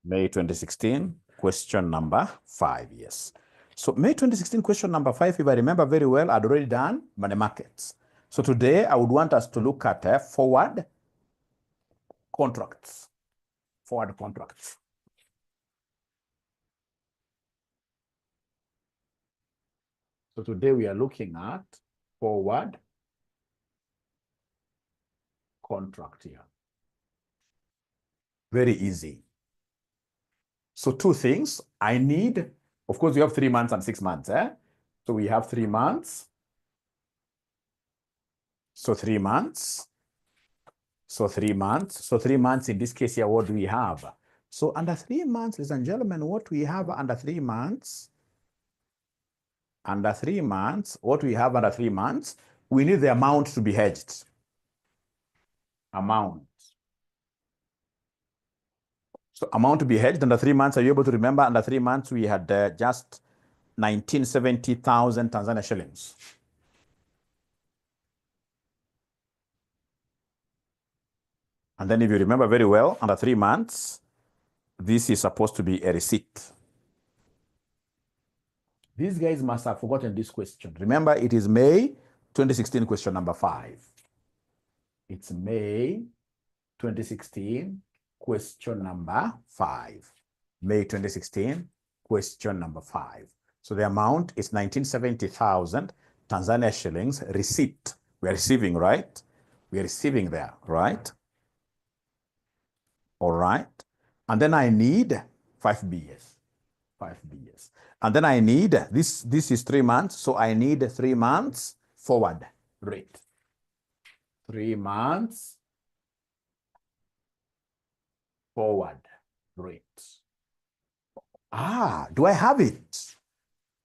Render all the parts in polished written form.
May 2016, question number 5, yes. So May 2016, question number 5, if I remember very well, I'd already done money markets. So today I would want us to look at forward contracts. Forward contracts. So today we are looking at forward contract here. Very easy. So two things I need, of course, we have 3 months and 6 months. So we have 3 months. So 3 months. So 3 months. So 3 months in this case here, what do we have? So under 3 months, ladies and gentlemen, what we have under 3 months, what we have under 3 months, we need the amount to be hedged. Amount. So amount to be hedged under 3 months. Are you able to remember under 3 months, we had just 1970,000 Tanzania shillings. And then if you remember very well, under 3 months, this is supposed to be a receipt. These guys must have forgotten this question. Remember, it is May 2016, question number 5. It's May 2016, question number 5. May 2016, question number 5. So the amount is 1970,000 Tanzania shillings receipt. We are receiving, right? We are receiving there, right? All right. And then I need 5 BS. 5 BS. And then I need, this is 3 months, so I need 3 months forward rate. 3 months forward rate. Do I have it?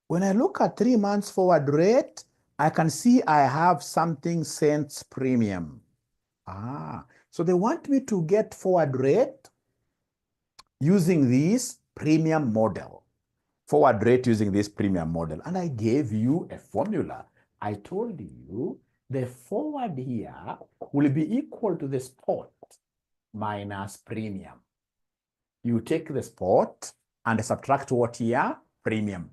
When I look at 3 months forward rate, I can see I have something cents premium. So they want me to get forward rate using this premium model. Forward rate using this premium model. And I gave you a formula. I told you the forward here will be equal to the spot minus premium. You take the spot and subtract what here? Premium.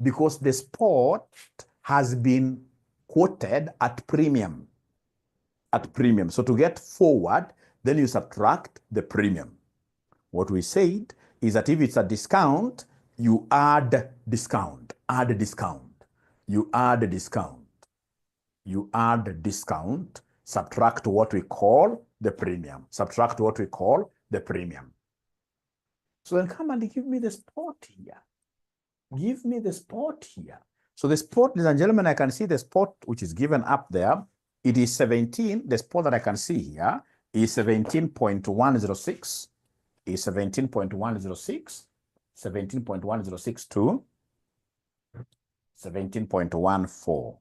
Because the spot has been quoted at premium. At premium. So to get forward, then you subtract the premium. What we said is that if it's a discount, you add discount, add discount, you add discount, you add discount, subtract what we call the premium, subtract what we call the premium. So then come and give me the spot here. Give me the spot here. So the spot, ladies and gentlemen, I can see the spot which is given up there. It is 17, the spot that I can see here is 17.106, is 17.106. 17.106 to 17.14.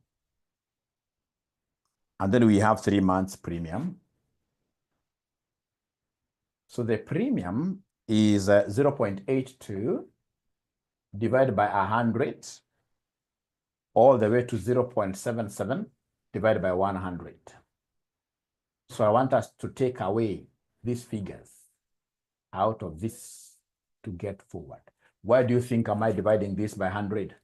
And then we have 3 months premium. So the premium is 0.82 divided by 100 all the way to 0.77 divided by 100. So I want us to take away these figures out of this to get forward. Why do you think am I dividing this by 100?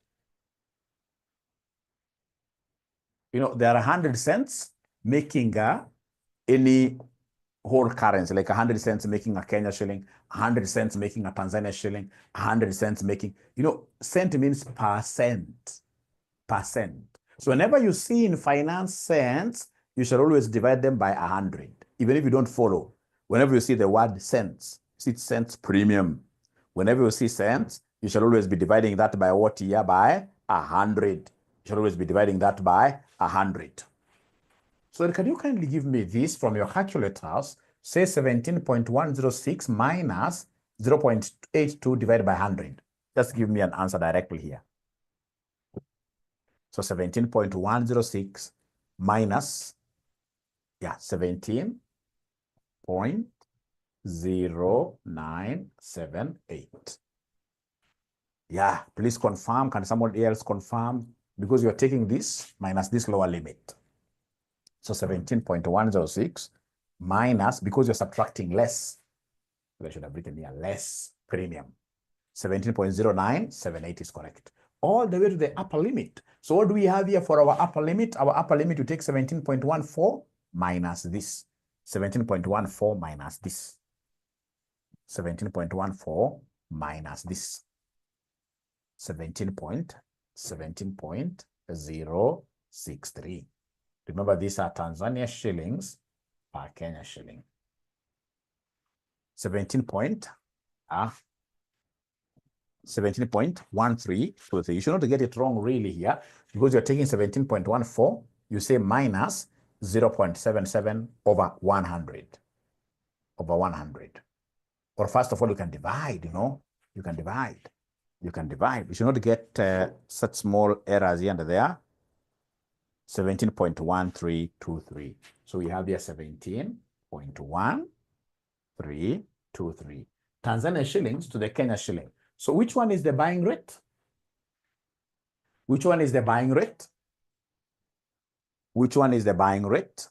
You know, there are 100 cents making any whole currency, like 100 cents making a Kenya shilling, 100 cents making a Tanzania shilling, 100 cents making, you know, cent means percent. Percent. So whenever you see in finance cents, you should always divide them by 100, even if you don't follow. Whenever you see the word cents, it's cents premium. Whenever you see cents, you shall always be dividing that by what here? By 100. You shall always be dividing that by 100. So can you kindly give me this from your calculators? Say 17.106 minus 0.82 divided by 100. Just give me an answer directly here. So 17.106 minus, 17.0978. Yeah, please confirm. Can somebody else confirm? Because you're taking this minus this lower limit. So 17.106 minus, because you're subtracting less, I should have written here less premium. 17.0978 is correct. All the way to the upper limit. So what do we have here for our upper limit? Our upper limit, you take 17.14 minus this. 17.14 minus this. 17.14 minus this. 17.063. Remember, these are Tanzania shillings per Kenya shilling. 17.1323. You should not get it wrong really here, because you're taking 17.14, you say minus 0.77 over 100. Over 100. Or first of all, you can divide, you can divide. You can divide. You should not get such small errors here and there. 17.1323. So we have here 17.1323. Tanzania shillings to the Kenya shilling. So which one is the buying rate? Which one is the buying rate? Which one is the buying rate?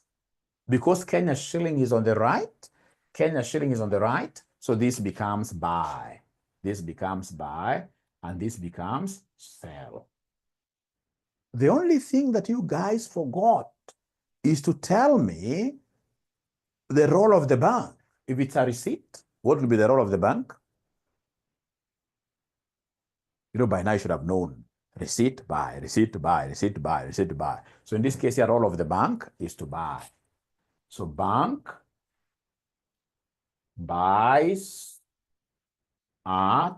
Because Kenya shilling is on the right, Kenya shilling is on the right, so this becomes buy. This becomes buy, and this becomes sell. The only thing that you guys forgot is to tell me the role of the bank. If it's a receipt, what will be the role of the bank? By now you should have known. Receipt, buy, receipt, buy, receipt, buy, receipt, buy. So in this case, the role of the bank is to buy. So bank buys at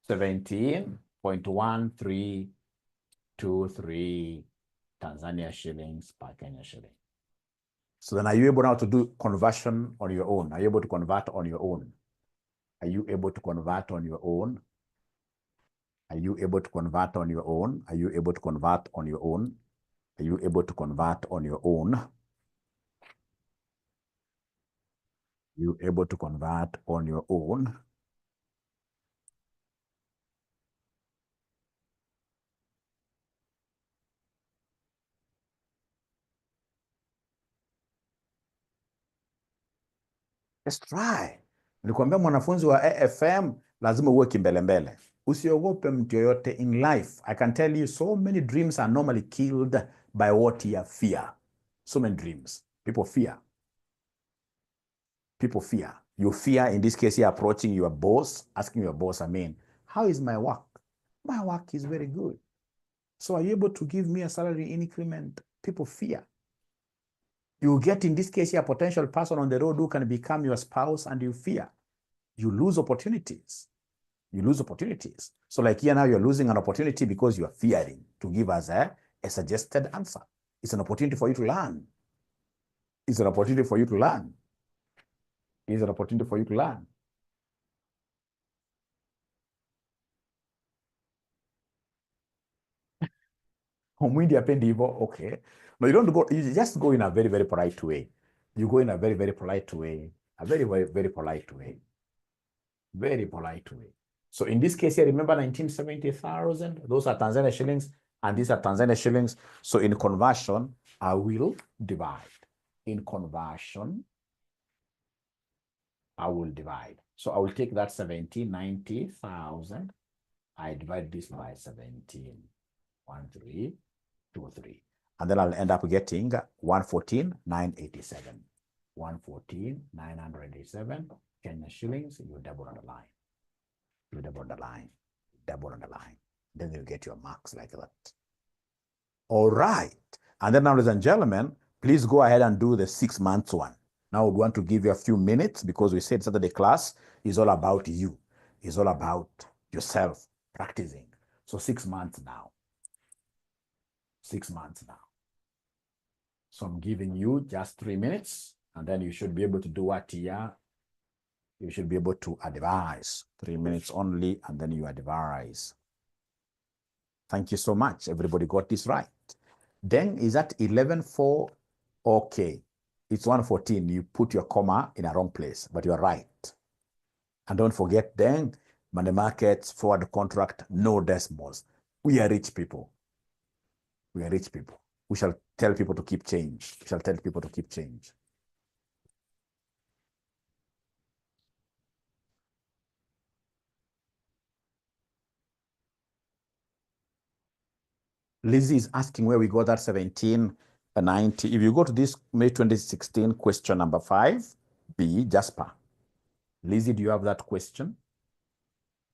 17.1323 Tanzania shillings per Kenya shilling. So then are you able now to do conversion on your own? Are you able to convert on your own? Are you able to convert on your own? Are you able to convert on your own? Are you able to convert on your own? Are you able to convert on your own? Are you able to convert on your own? Let's try. Nilikwambia mwanafunzi wa AFM lazima uwe kimbelembele. Usiogope mtu yoyote in life. I can tell you so many dreams are normally killed by what you fear. So many dreams. People fear. People fear. You fear, in this case, you're approaching your boss, asking your boss, how is my work? My work is very good. So are you able to give me a salary increment? People fear. You get, in this case, a potential person on the road who can become your spouse, and you fear. You lose opportunities. You lose opportunities. So like here now, you're losing an opportunity because you are fearing to give us a suggested answer. It's an opportunity for you to learn. It's an opportunity for you to learn. It's an opportunity for you to learn. Okay. No, you don't go, you just go in a very, very polite way. You go in a very, very polite way. A very, very, very polite way. Very polite way. So in this case here, remember 1970,000? Those are Tanzania shillings, and these are Tanzania shillings. So in conversion, I will divide. In conversion, I will divide. So I will take that 1790,000. I divide this by 17.1323. And then I'll end up getting 114,987. 114,987 Kenya shillings. You double on the line. You double on the line. Double on the line. Then you get your marks like that. All right. And then now, ladies and gentlemen, please go ahead and do the 6 months one. Now we want to give you a few minutes, because we said Saturday class is all about you. It's all about yourself practicing. So 6 months now. 6 months now. So I'm giving you just 3 minutes, and then you should be able to do what here? You should be able to advise. 3 minutes only, and then you advise. Thank you so much. Everybody got this right. Then is that 11.4? Okay. It's 114. You put your comma in a wrong place, but you're right. And don't forget then, money markets, forward contract, no decimals. We are rich people. We are rich people. We shall tell people to keep change. We shall tell people to keep change. Lizzie is asking where we got that 1790. If you go to this May 2016 question number 5B, Jasper. Lizzie, do you have that question?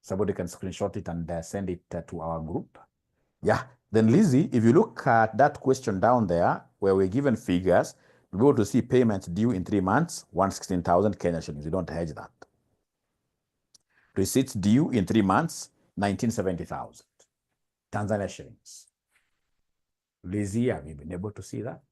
Somebody can screenshot it and send it to our group. Yeah. Then Lizzie, if you look at that question down there where we're given figures, we'll be able to see payments due in 3 months, 116,000 Kenya shillings. You don't hedge that. Receipts due in 3 months, 1970,000 Tanzania shillings. Lizzie, have you been able to see that?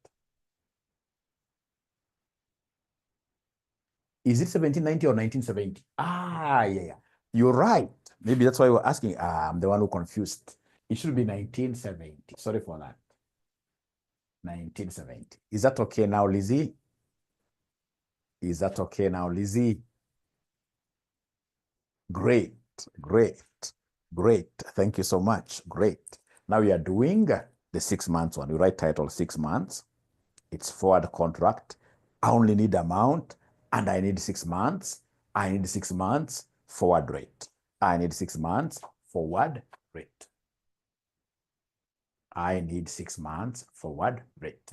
Is it 1790 or 1970? Yeah. You're right. Maybe that's why we're asking. I'm the one who confused. It should be 1970. Sorry for that. 1970. Is that okay now, Lizzie? Is that okay now, Lizzie? Great, great, great. Thank you so much. Great. Now we are doing the 6 months one. You write title 6 months. It's forward contract. I only need amount and I need 6 months. I need 6 months forward rate. I need 6 months forward rate. I need 6 months forward rate.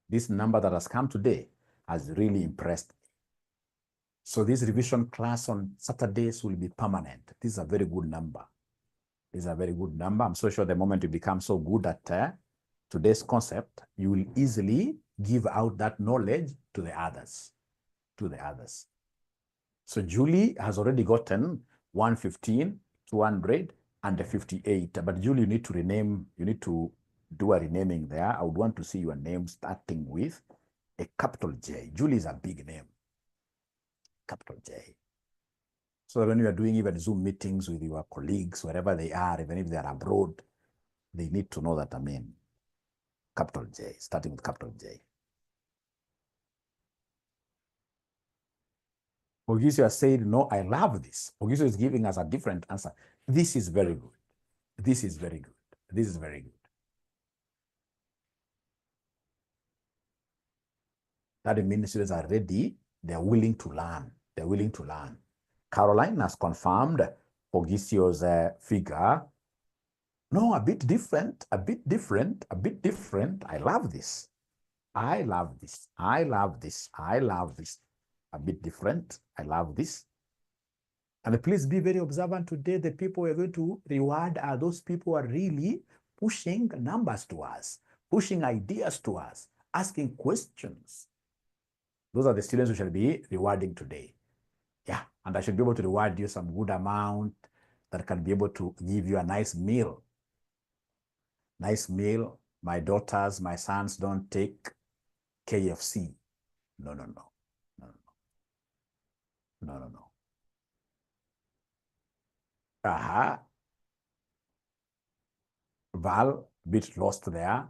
This number that has come today has really impressed me. So this revision class on Saturdays will be permanent. This is a very good number. This is a very good number. I'm so sure the moment you become so good at today's concept, you will easily give out that knowledge to the others. So Julie has already gotten 115, 200, and 58. But Julie, you need to rename, you need to do a renaming there. I would want to see your name starting with a capital J. Julie is a big name. Capital J. So that when you are doing even Zoom meetings with your colleagues, wherever they are, even if they are abroad, they need to know that capital J, starting with capital J. Ogisio has said, no, I love this. Ogisio is giving us a different answer. This is very good. This is very good. This is very good. That means students are ready. They're willing to learn. They're willing to learn. Caroline has confirmed Ogisio's figure. No, a bit different, a bit different, a bit different. I love this. I love this. I love this. I love this. A bit different. I love this. And please be very observant today. The people we're going to reward are those people who are really pushing numbers to us, pushing ideas to us, asking questions. Those are the students we shall be rewarding today. Yeah, and I should be able to reward you some good amount that can be able to give you a nice meal. Nice meal. My daughters, my sons don't take KFC. No, no, no. No, no, no, no. Val, bit lost there.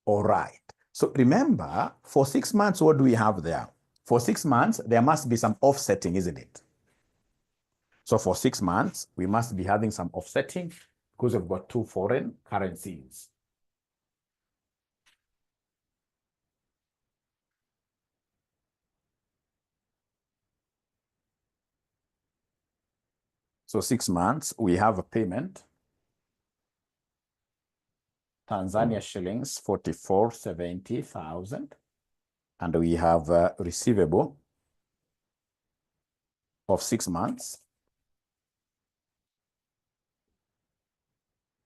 All right. So remember, for 6 months, what do we have there? For 6 months, there must be some offsetting, isn't it? So for 6 months, we must be having some offsetting because we've got 2 foreign currencies. So 6 months, we have a payment. Tanzania shillings, 44,70,000. And we have a receivable of 6 months.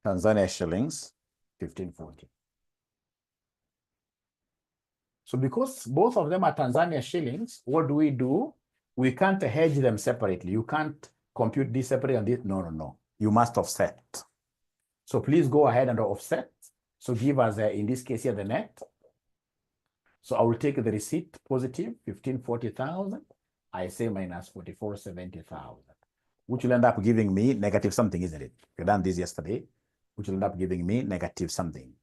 Tanzania shillings, 1540. So because both of them are Tanzania shillings, what do? We can't hedge them separately. You can't compute this separately and this. No, no, no. You must offset. So please go ahead and offset. So give us, in this case here, the net. So I will take the receipt positive, 1540,000. I say minus 4470,000, which will end up giving me negative something, isn't it? We've done this yesterday, which will end up giving me negative something.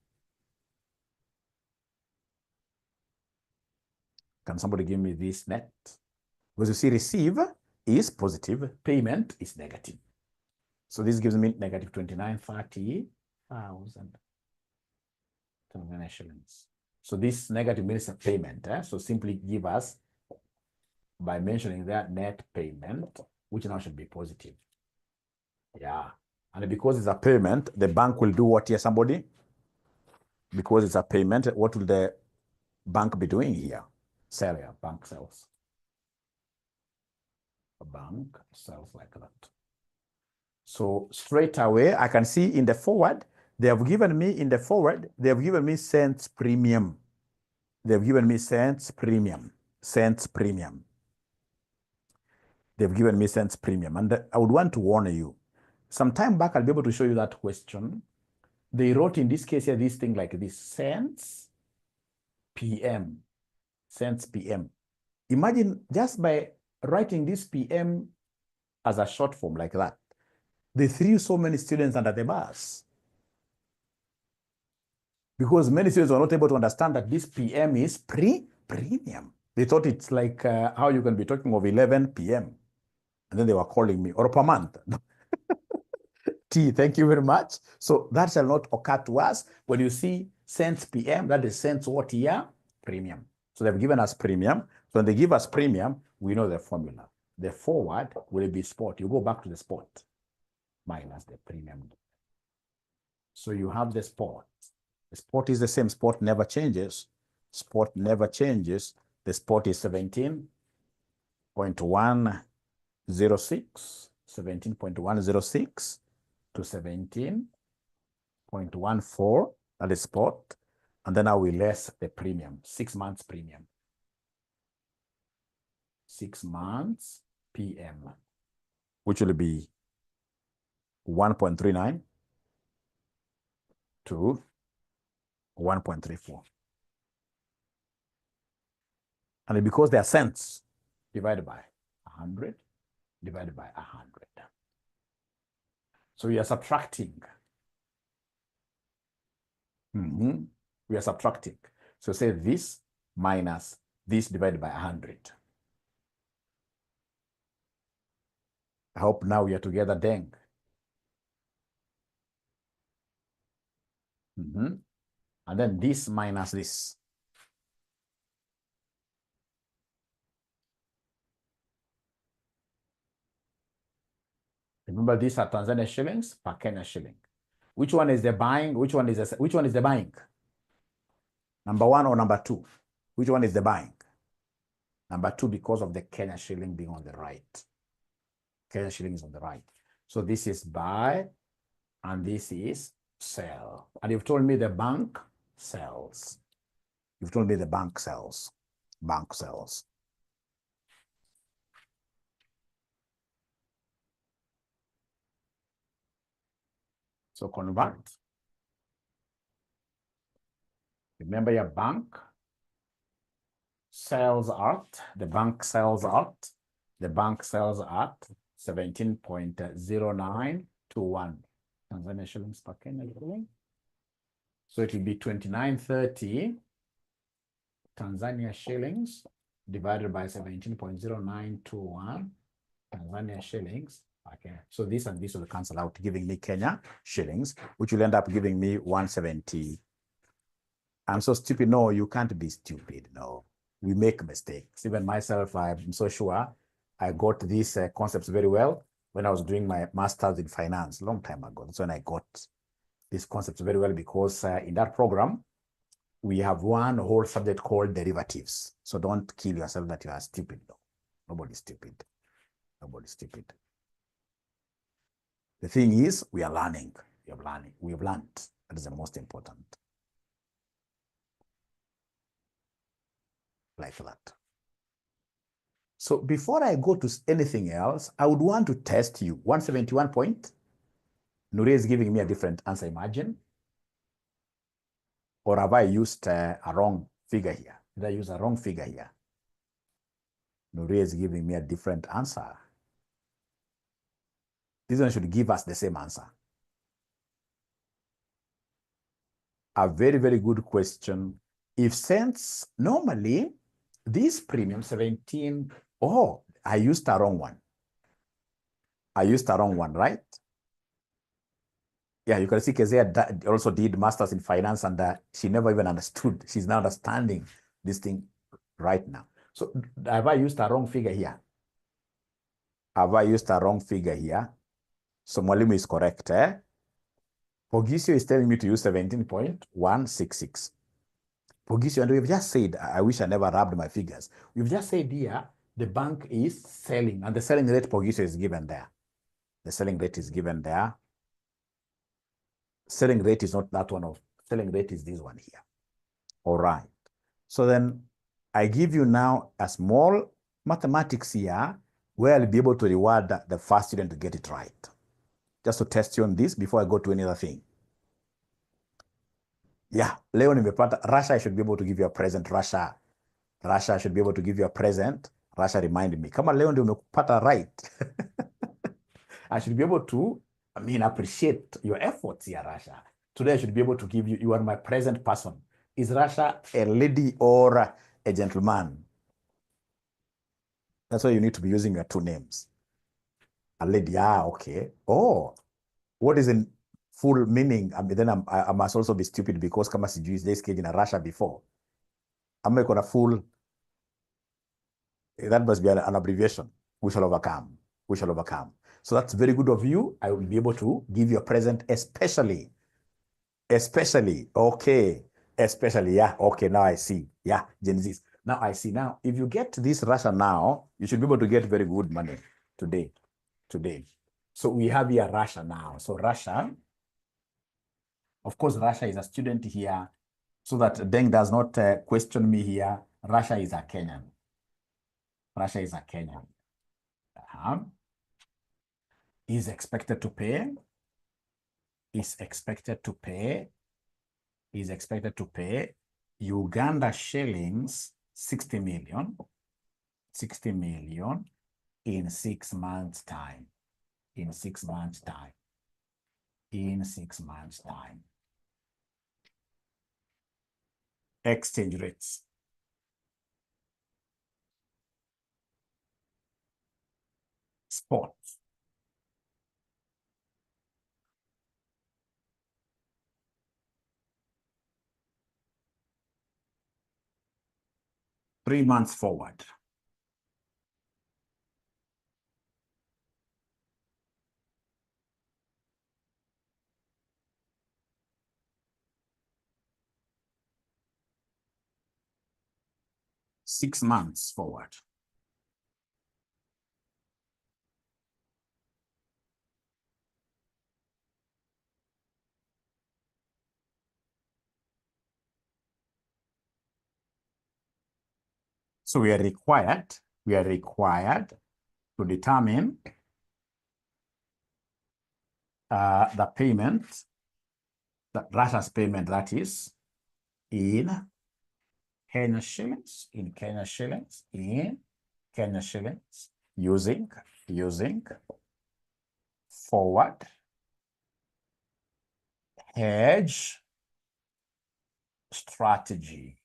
Can somebody give me this net? Because you see, receive is positive, payment is negative. So this gives me negative 2930,000 Tanzania shillings. So this negative means a payment. So simply give us by mentioning that net payment, which now should be positive. Yeah. And because it's a payment, the bank will do what here, somebody? Because it's a payment, what will the bank be doing here? Sell, yeah, bank sells. A bank sells like that. So straight away, I can see in the forward, they have given me in the forward, they have given me cents premium. They've given me cents premium. Cents premium. They've given me cents premium. And I would want to warn you. Some time back, I'll be able to show you that question. They wrote in this case here, this thing like this, cents PM. Cents PM. Imagine just by writing this PM as a short form like that, they threw so many students under the bus. Because many students were not able to understand that this PM is premium. They thought it's like how you can be talking of 11 PM. And then they were calling me, or per month. T, thank you very much. So that shall not occur to us. When you see cents PM, that is cents what year? Premium. So they've given us premium. So when they give us premium, we know the formula. The forward will be spot. You go back to the spot minus the premium. So you have the spot. The spot is the same. Spot never changes. Spot never changes. The spot is 17.106. 17.106 to 17.14, that is spot. And then I will less the premium, 6 months premium. 6 months PM, which will be 1.39 to 1.34. And because they are cents, divided by 100, divided by 100. So we are subtracting. We are subtracting. So say this minus this divided by 100. I hope now we are together, dang. And then this minus this. Remember, these are Tanzania shillings per Kenya shilling. Which one is the buying? Which one is the buying? Number 1 or number 2? Which one is the buying? Number 2, because of the Kenya shilling being on the right. Kenya shilling is on the right. So this is buy and this is sell. And you've told me the bank sells. You've told me the bank sells. Bank sells. So convert. Remember your bank sells at, the bank sells at, the bank sells at 17.0921 Tanzania shillings per Kenya shilling. So it will be 2930 Tanzania shillings divided by 17.0921 Tanzania shillings. Okay, so this and this will cancel out, giving me Kenya shillings, which will end up giving me 170. I'm so stupid. No, you can't be stupid. No, we make mistakes. Even myself, I'm so sure I got these concepts very well when I was doing my master's in finance a long time ago. That's when I got these concepts very well, because in that program, we have one whole subject called derivatives. So don't kill yourself that you are stupid. No, nobody's stupid. Nobody's stupid. The thing is, we are learning. We are learning. We have learned. That is the most important. Like that. So before I go to anything else, I would want to test you. 171 point. Nure is giving me a different answer, imagine. Or have I used a wrong figure here? Did I use a wrong figure here? Nure is giving me a different answer. This one should give us the same answer. A very, very good question. If cents, normally, this premium 17, oh, I used the wrong one. I used the wrong one, right? Yeah, you can see Kezia also did masters in finance, and she never even understood. She's now understanding this thing right now. So have I used a wrong figure here? Have I used a wrong figure here? So Mwalimu is correct. Pogisio is telling me to use 17.166. Pogisio, and we've just said, I wish I never rubbed my figures. We've just said here, the bank is selling, and the selling rate Pogisio is given there. The selling rate is given there. Selling rate is not that one of, selling rate is this one here. All right. So then I give you now a small mathematics here where I'll be able to reward the first student to get it right. Just to test you on this before I go to any other thing. Yeah, leo nimepata. Russia, I should be able to give you a present. Russia, I should be able to give you a present. Russia, remind me. Kama leo ndio umepata right. I should be able to, appreciate your efforts here, Russia. Today, I should be able to give you, you are my present person. Is Russia a lady or a gentleman? That's why you need to be using your two names. A lady, okay. Oh, what is in full meaning? Then I must also be stupid because kama sijui this cage in Russia before. I'm not gonna full, that must be an abbreviation. We shall overcome. We shall overcome. So that's very good of you. I will be able to give you a present, especially, okay, especially, yeah, okay, now I see, yeah, Gen Z. Now I see. Now, if you get this Russia now, you should be able to get very good money today. So we have here Russia now. So Russia, of course, Russia is a student here, so that Deng does not question me here. Russia is a Kenyan. Russia is a Kenyan. Is expected to pay, Uganda shillings 60 million in 6 months' time. In 6 months' time. Exchange rates. Spot. Three months forward. Six months forward. So we are required to determine the payment, the Russia's payment, that is in Kenya shillings, using forward hedge strategy.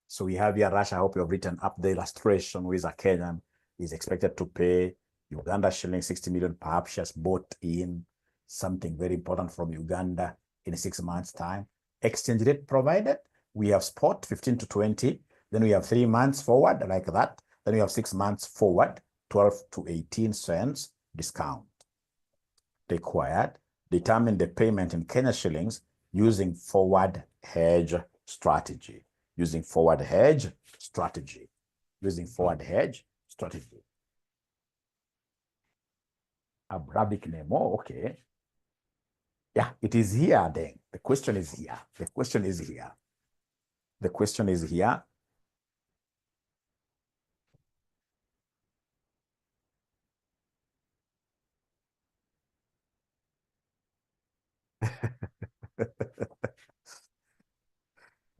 So we have here Russia. I hope you have written up the illustration with a Kenyan is expected to pay Uganda shilling 60 million. Perhaps she has bought in something very important from Uganda in 6 months' time. Exchange rate provided. We have spot 15 to 20. Then we have 3 months forward like that. Then we have 6 months forward, 12 to 18 cents discount. Required. Determine the payment in Kenya shillings using forward hedge strategy. Arabic name. Oh, okay. Yeah, it is here then. The question is here.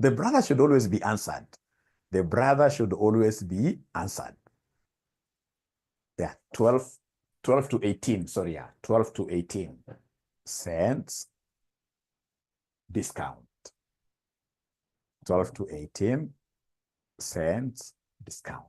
The brother should always be answered. Yeah, 12 to 18, sorry, yeah, 12 to 18 cents discount. 12 to 18 cents discount.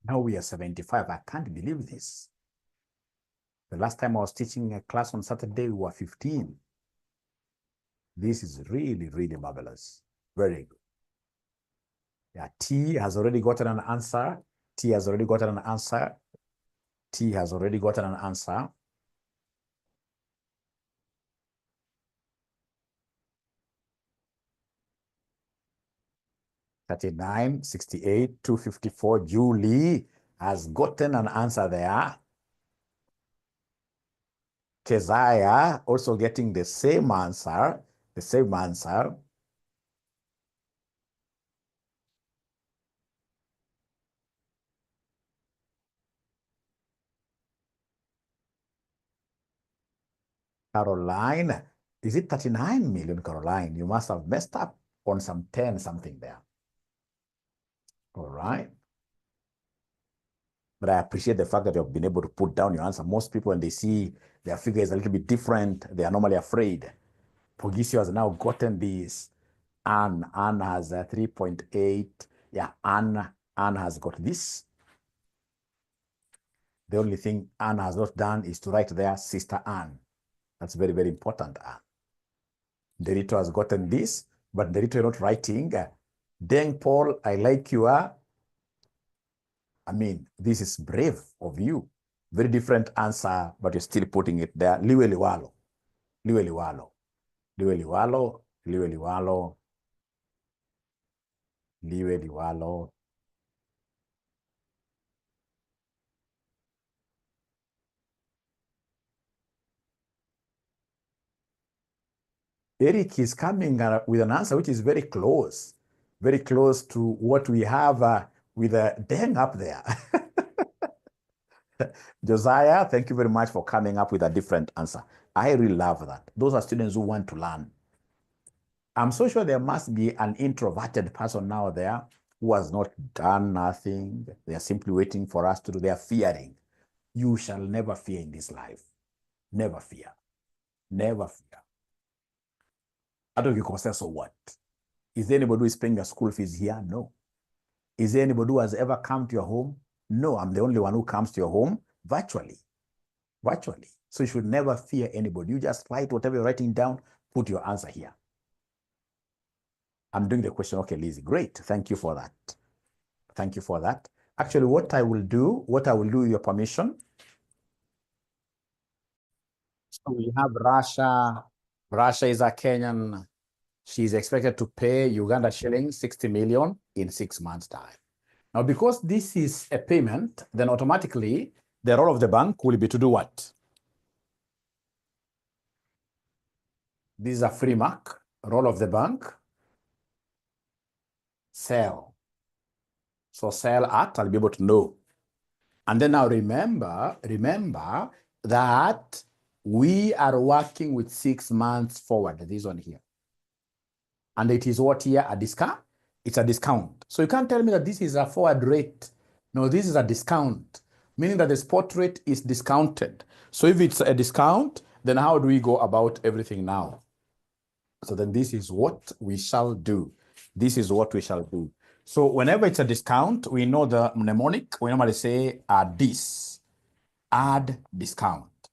Now we are 75. I can't believe this. The last time I was teaching a class on Saturday, we were 15. This is really, really marvelous. Very good. Yeah, T has already gotten an answer. T has already gotten an answer. T has already gotten an answer. $39, $68, $254. Julie has gotten an answer there. Keziah also getting the same answer. The same answer. Caroline, is it 39 million, Caroline? You must have messed up on some 10 something there. All right. But I appreciate the fact that you've been able to put down your answer. Most people, when they see their figure is a little bit different, they are normally afraid. Pogisio has now gotten this. Anne has 3.8. Yeah, Anne has got this. The only thing Anne has not done is to write there, Sister Anne. That's very, very important, Anne. Derito has gotten this, but Derito is not writing. Deng Paul, I like you. I mean, this is brave of you. Very different answer, but you're still putting it there. Liwe Liwalo. Liwe Liwalo. Liwe Liwalo. Liwe Liwalo. Liwe Liwalo. Eric is coming with an answer which is very close to what we have with Deng up there. Josiah, thank you very much for coming up with a different answer. I really love that. Those are students who want to learn. I'm so sure there must be an introverted person now there who has not done nothing. They are simply waiting for us to do. They are fearing. You shall never fear in this life. Never fear. Never fear. I don't know if you can say, so what? Is there anybody who is paying your school fees here? No. Is there anybody who has ever come to your home? No, I'm the only one who comes to your home virtually. Virtually. So you should never fear anybody. You just write whatever you're writing down, put your answer here. I'm doing the question. Okay, Lizzie, great. Thank you for that. Thank you for that. Actually, what I will do, with your permission. So we have Russia. Russia is a Kenyan. She's expected to pay Uganda shillings 60 million in 6 months' time. Now, because this is a payment, then automatically the role of the bank will be to do what? This is a free mark. Role of the bank, sell. So sell at, I'll be able to know. And then now remember that we are working with 6 months forward, this one here. And it is what here? A discount? It's a discount. So you can't tell me that this is a forward rate. No, this is a discount, meaning that the spot rate is discounted. So if it's a discount, then how do we go about everything now? So then this is what we shall do. This is what we shall do. So whenever it's a discount, we know the mnemonic. We normally say add this, add discount,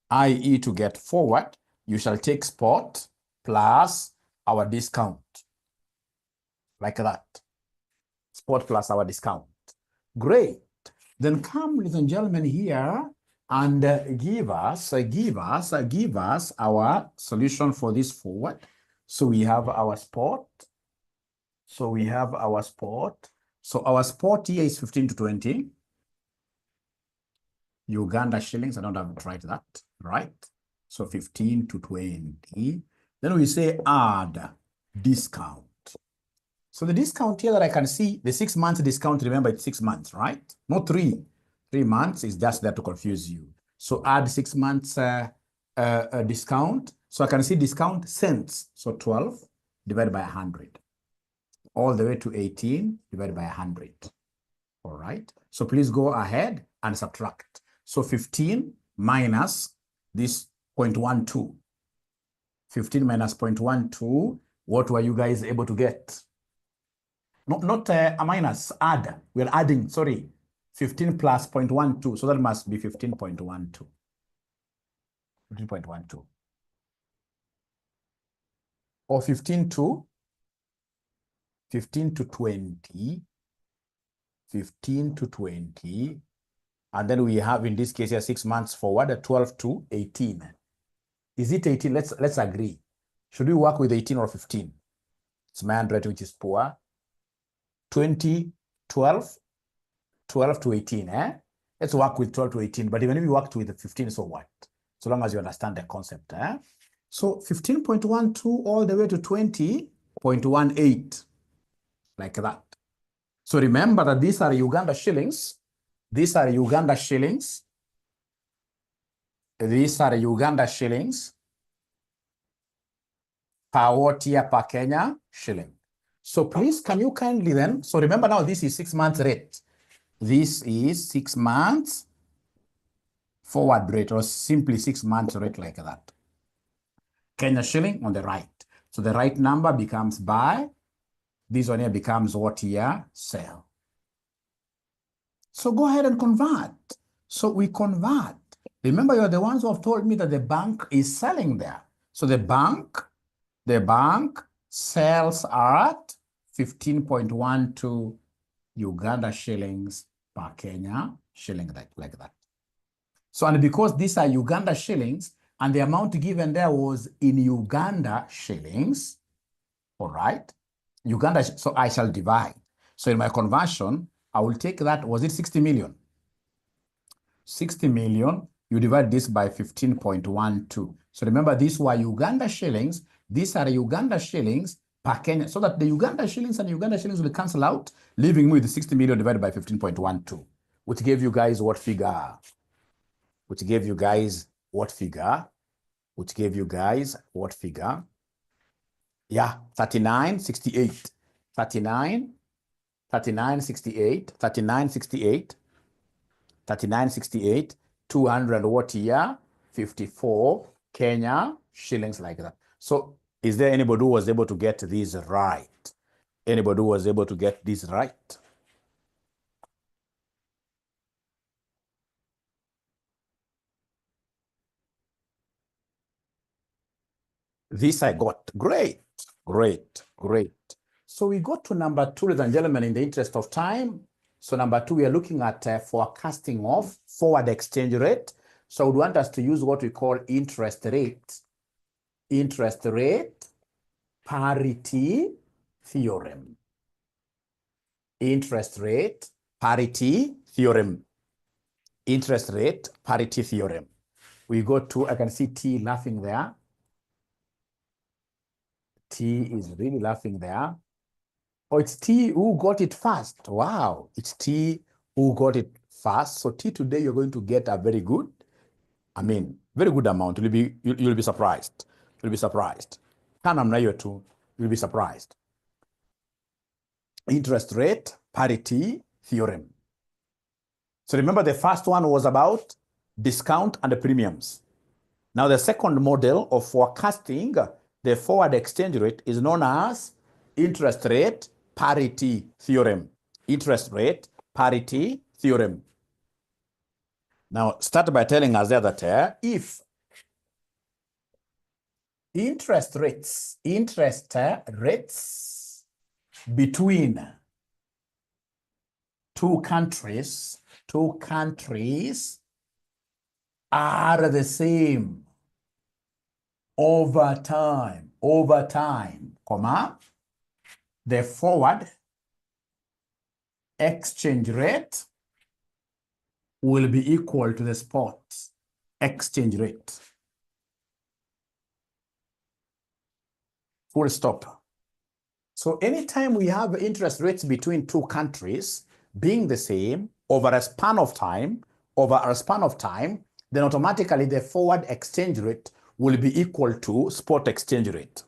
i.e. to get forward, you shall take spot plus our discount, like that. Spot plus our discount. Great. Then come, ladies and gentlemen, here and give us our solution for this forward. So we have our spot. So our spot here is 15 to 20. Uganda shillings, I don't have to write that, right? So 15 to 20. Then we say add discount. So the discount here that I can see, the 6 months discount, remember it's 6 months, right? Not 3. 3 months is just there to confuse you. So add 6 months discount. So I can see discount cents. So 12 divided by 100. All the way to 18 divided by 100. All right. So please go ahead and subtract. So 15 minus this 0.12. 15 minus 0.12. What were you guys able to get? Not a minus, add. We're adding, sorry. 15 plus 0.12. So that must be 15.12. 15.12. Or 15 to 20. 15 to 20. And then we have, in this case here, 6 months forward, 12 to 18. Is it 18? Let's agree. Should we work with 18 or 15? It's my handwriting, which is poor. 20, 12 to 18. Let's work with 12 to 18. But even if we worked with 15, so what? So long as you understand the concept. So 15.12 all the way to 20.18. Like that. So remember that these are Uganda shillings. These are Uganda shillings. These are Uganda shillings per what year per Kenya shilling. So please, can you kindly then, so remember now this is 6 months rate. This is 6 months forward rate, or simply 6 months rate, like that. Kenya shilling on the right. So the right number becomes buy. This one here becomes what year? Sell. So go ahead and convert. So we convert. Remember, you're the ones who have told me that the bank is selling there. So the bank sells at 15.12 Uganda shillings per Kenya shilling, like that. So, and because these are Uganda shillings, and the amount given there was in Uganda shillings, all right, Uganda, so I shall divide. So in my conversion, I will take that, was it 60 million? 60 million, you divide this by 15.12. So remember, these were Uganda shillings. These are Uganda shillings per Kenya, so that the Uganda shillings and Uganda shillings will cancel out, leaving me with the 60 million divided by 15.12, which gave you guys what figure? Which gave you guys what figure? Which gave you guys what figure? Yeah, 39.68. 39.68, 200 what year? 54 Kenya shillings, like that. So is there anybody who was able to get this right? Anybody who was able to get this right? This I got. Great, great, great. So we got to number 2, ladies and gentlemen, in the interest of time. So number 2, we are looking at forecasting of forward exchange rate. So I would want us to use what we call interest rate parity theorem. Interest rate parity theorem. Interest rate parity theorem. We go to, I can see T laughing there. T is really laughing there. Oh, it's T who got it first. Wow, it's T who got it first. So T, today you're going to get a very good, very good amount. You'll be surprised. You'll be surprised. You'll be surprised. Interest rate parity theorem. So remember, the first one was about discount and the premiums. Now the second model of forecasting the forward exchange rate is known as interest rate parity theorem. Interest rate parity theorem. Now start by telling us there that if interest rates between two countries are the same over time, comma, the forward exchange rate will be equal to the spot exchange rate. Full stop. So anytime we have interest rates between two countries being the same over a span of time, then automatically the forward exchange rate will be equal to spot exchange rate.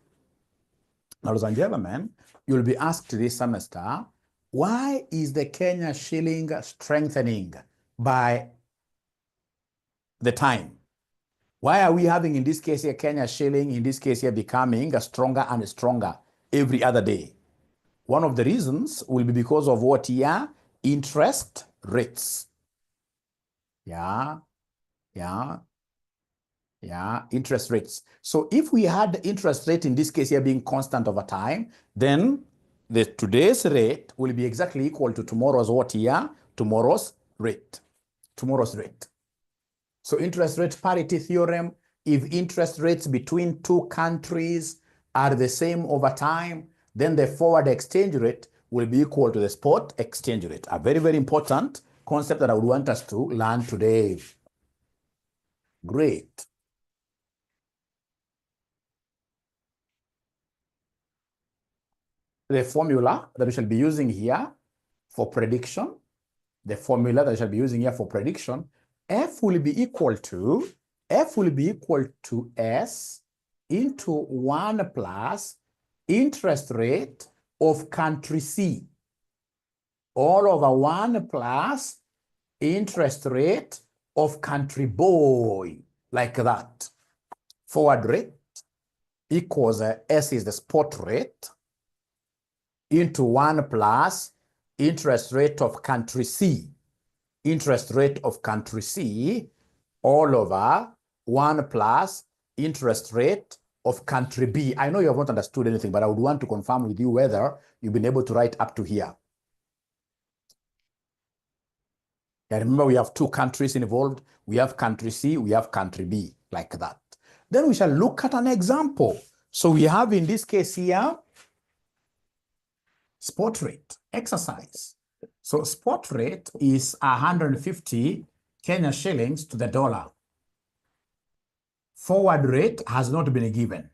Now, ladies and gentlemen, you'll be asked this semester, why is the Kenya shilling strengthening by the time? Why are we having, in this case here, Kenya shilling, in this case here, becoming stronger and stronger every other day? One of the reasons will be because of what here? Interest rates. Interest rates. So if we had the interest rate in this case here being constant over time, then the today's rate will be exactly equal to tomorrow's what here? Tomorrow's rate. Tomorrow's rate. So interest rate parity theorem, if interest rates between two countries are the same over time, then the forward exchange rate will be equal to the spot exchange rate. A very, very important concept that I would want us to learn today. Great. The formula that we shall be using here for prediction, F will be equal to S into 1 plus interest rate of country C, all over 1 plus interest rate of country boy, like that. Forward rate equals S is the spot rate into 1 plus interest rate of country C, all over 1 plus interest rate of country B. I know you have not understood anything, but I would want to confirm with you whether you've been able to write up to here. Yeah, remember we have two countries involved. We have country C, we have country B, like that. Then we shall look at an example. So we have in this case here, spot rate exercise. So spot rate is 150 Kenya shillings to the dollar. Forward rate has not been given.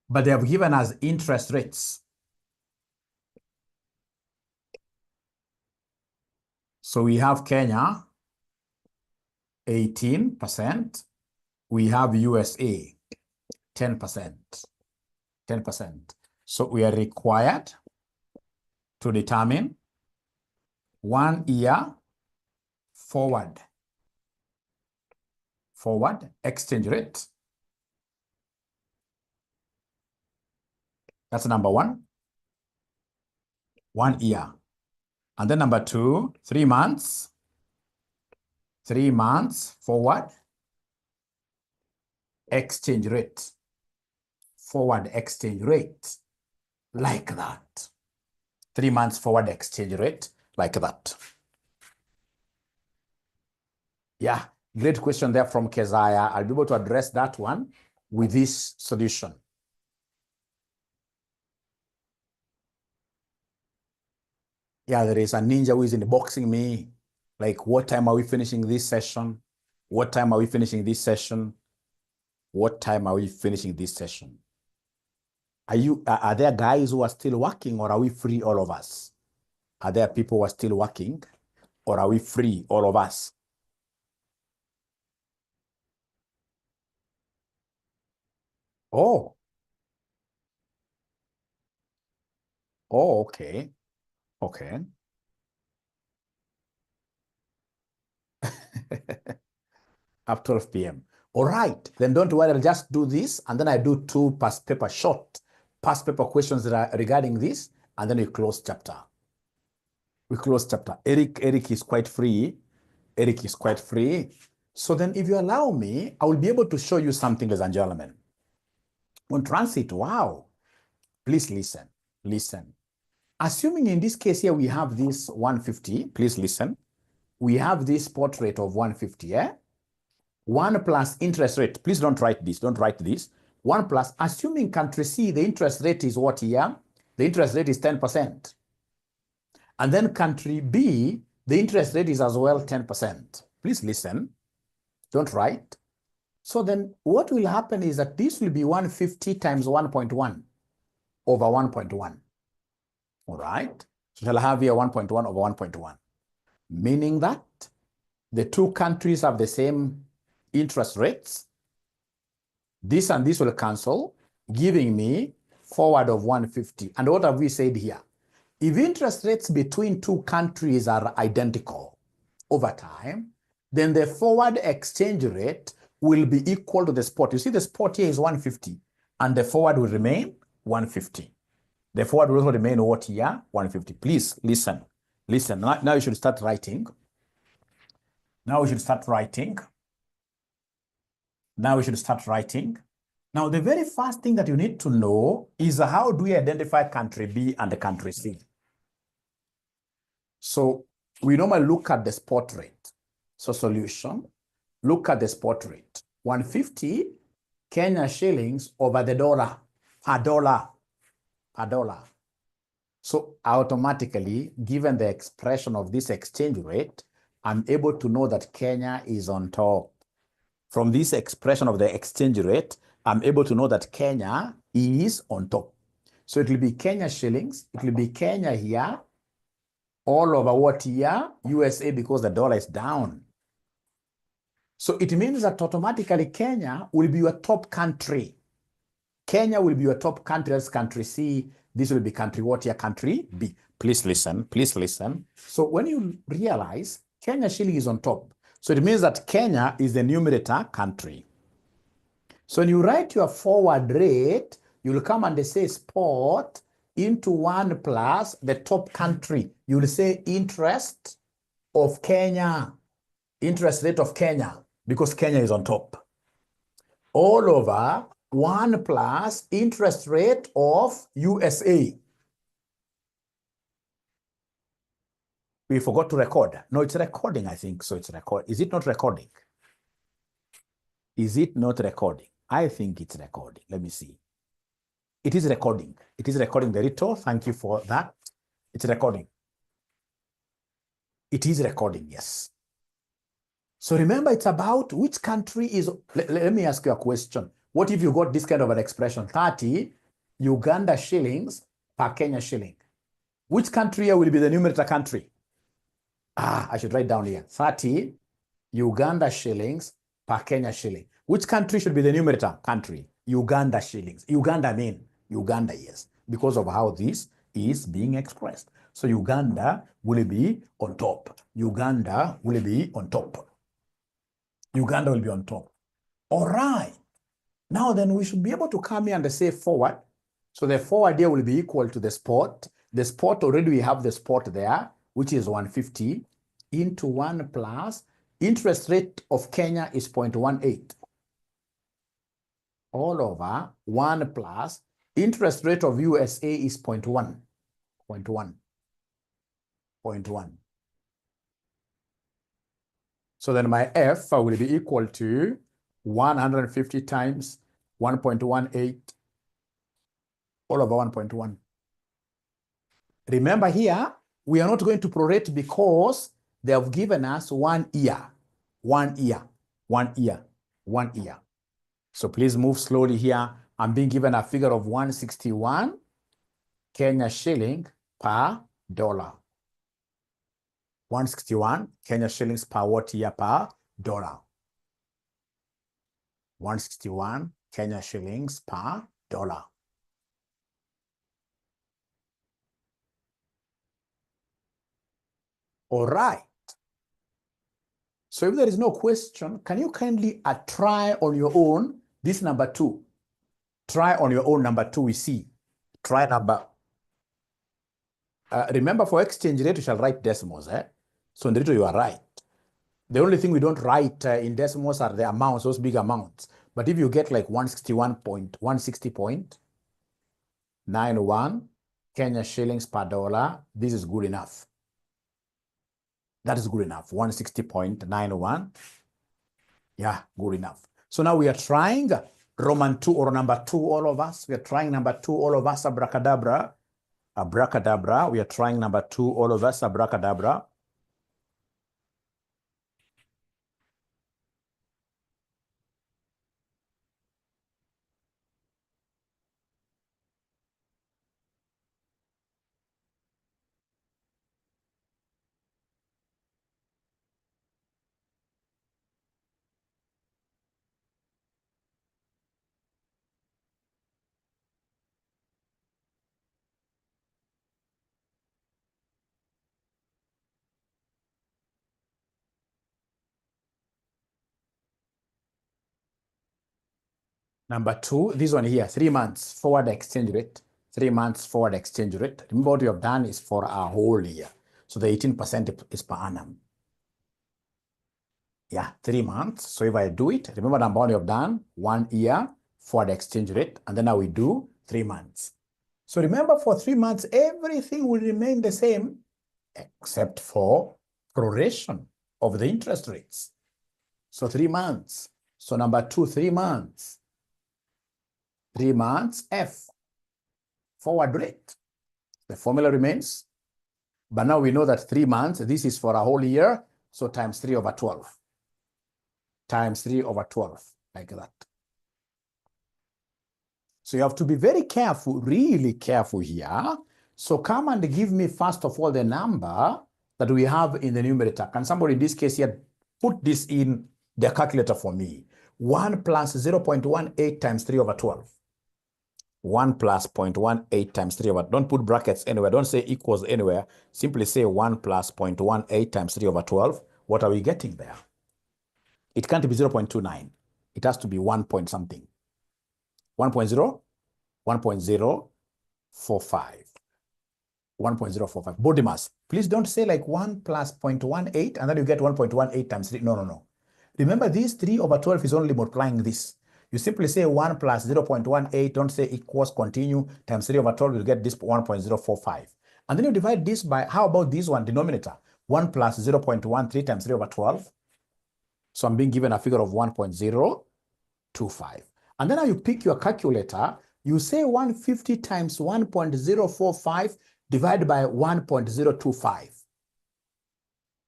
But they have given us interest rates. So we have Kenya, 18%. We have USA, 10%. 10%. So we are required to determine 1 year forward exchange rate. That's number 1. 1 year. And then number 2, 3 months. 3 months forward exchange rate. Forward exchange rate, like that. 3 months forward exchange rate, like that. Yeah, great question there from Keziah. I'll be able to address that one with this solution. Yeah, there is a ninja who is inboxing me. Like, what time are we finishing this session? What time are we finishing this session? What time are we finishing this session? Are there guys who are still working, or are we free, all of us? Are there people who are still working, or are we free, all of us? Oh, okay. Okay. Up 12 p.m. All right, then don't worry, I'll just do this, and then I do 2 past paper questions that are regarding this, and then we close chapter. Eric is quite free. So then if you allow me, I will be able to show you something, ladies and gentlemen. On transit, wow. Please listen. Assuming in this case here, we have this 150, please listen. We have this spot rate of 150, 1 plus interest rate. Please don't write this. 1 plus, assuming country C, the interest rate is what here? The interest rate is 10%. And then country B, the interest rate is as well 10%. Please listen. Don't write. So then what will happen is that this will be 150 times 1.1 over 1.1. All right? So shall I have here 1.1 over 1.1? Meaning that the two countries have the same interest rates. This and this will cancel, giving me forward of 150. And what have we said here? If interest rates between two countries are identical over time, then the forward exchange rate will be equal to the spot. You see the spot here is 150, and the forward will remain 150. The forward will also remain what here? 150. Please listen. Listen. Now you should start writing. Now we should start writing. Now we should start writing. Now, the very first thing that you need to know is how do we identify country B and country C? So we normally look at the spot rate. So solution, look at the spot rate. 150 Kenya shillings over the dollar, per dollar, per dollar. So automatically, given the expression of this exchange rate, I'm able to know that Kenya is on top. From this expression of the exchange rate, I'm able to know that Kenya is on top. So it will be Kenya shillings, it will be Kenya here, all over what here? USA, because the dollar is down. So it means that automatically Kenya will be your top country. Kenya will be your top country, that's country C. This will be country what here? Country B. Please listen, please listen. So when you realize Kenya shilling is on top, so it means that Kenya is the numerator country. So when you write your forward rate, you'll come and say spot into 1 plus the top country. You'll say interest of Kenya, interest rate of Kenya, because Kenya is on top. All over 1 plus interest rate of USA. We forgot to record. No, it's recording, I think. So it's record. Is it not recording? Is it not recording? I think it's recording. Let me see. It is recording. It is recording, Derito. Thank you for that. It's recording. It is recording, yes. So remember, it's about which country is... Let me ask you a question. What if you got this kind of an expression? 30 Uganda shillings per Kenya shilling. Which country will be the numerator country? I should write down here. 30 Uganda shillings per Kenya shilling. Which country should be the numerator country? Uganda shillings. Uganda, yes, because of how this is being expressed. So Uganda will be on top. Uganda will be on top. Uganda will be on top. All right. Now then we should be able to come here and say forward. So the forward here will be equal to the spot. The spot, already we have the spot there, which is 150 into 1 plus interest rate of Kenya is 0.18. All over 1 plus interest rate of USA is 0.1. 0.1. So then my F will be equal to 150 times 1.18 all over 1.1. Remember here, we are not going to prorate because they have given us 1 year. 1 year. 1 year. 1 year. So please move slowly here. I'm being given a figure of 161 Kenya shilling per dollar. 161 Kenya shillings per what year per dollar? 161 Kenya shillings per dollar. All right. So if there is no question, can you kindly try on your own this number 2? Try on your own number 2, we see. Try number. Remember, for exchange rate, you shall write decimals. So in the you are right. The only thing we don't write in decimals are the amounts, those big amounts. But if you get like 160.91 Kenya shillings per dollar, this is good enough. That is good enough. 160.91. Yeah, good enough. So now we are trying Roman 2 or number 2, all of us. We are trying number 2, all of us, abracadabra. Abracadabra. We are trying number 2, all of us, abracadabra. Number 2, this one here, 3 months forward exchange rate. 3 months forward exchange rate. Remember what we have done is for a whole year. So the 18% is per annum. Yeah, 3 months. So if I do it, remember the amount you have done, 1 year forward exchange rate, and then now we do 3 months. So remember, for 3 months, everything will remain the same except for proration of the interest rates. So 3 months. So number 2, 3 months. 3 months F, forward rate. The formula remains. But now we know that 3 months, this is for a whole year, so times 3 over 12. Times 3 over 12, like that. So you have to be very careful, really careful here. So come and give me, first of all, the number that we have in the numerator. Can somebody in this case here put this in the calculator for me? 1 plus 0.18 times 3 over 12. 1 plus 0.18 times 3 over, don't put brackets anywhere, don't say equals anywhere, simply say 1 plus 0.18 times 3 over 12. What are we getting there? It can't be 0.29. It has to be 1 point something. 1.0, 1.045. 1.045. Bodimas, please don't say like 1 plus 0.18 and then you get 1.18 times 3. No, no, no. Remember, this 3 over 12 is only multiplying this. You simply say 1 plus 0.18, don't say equals, continue, times 3 over 12, you get this 1.045. And then you divide this by, how about this one, denominator? 1 plus 0.13 times 3 over 12. So I'm being given a figure of 1.025. And then now you pick your calculator, you say 150 times 1.045 divided by 1.025.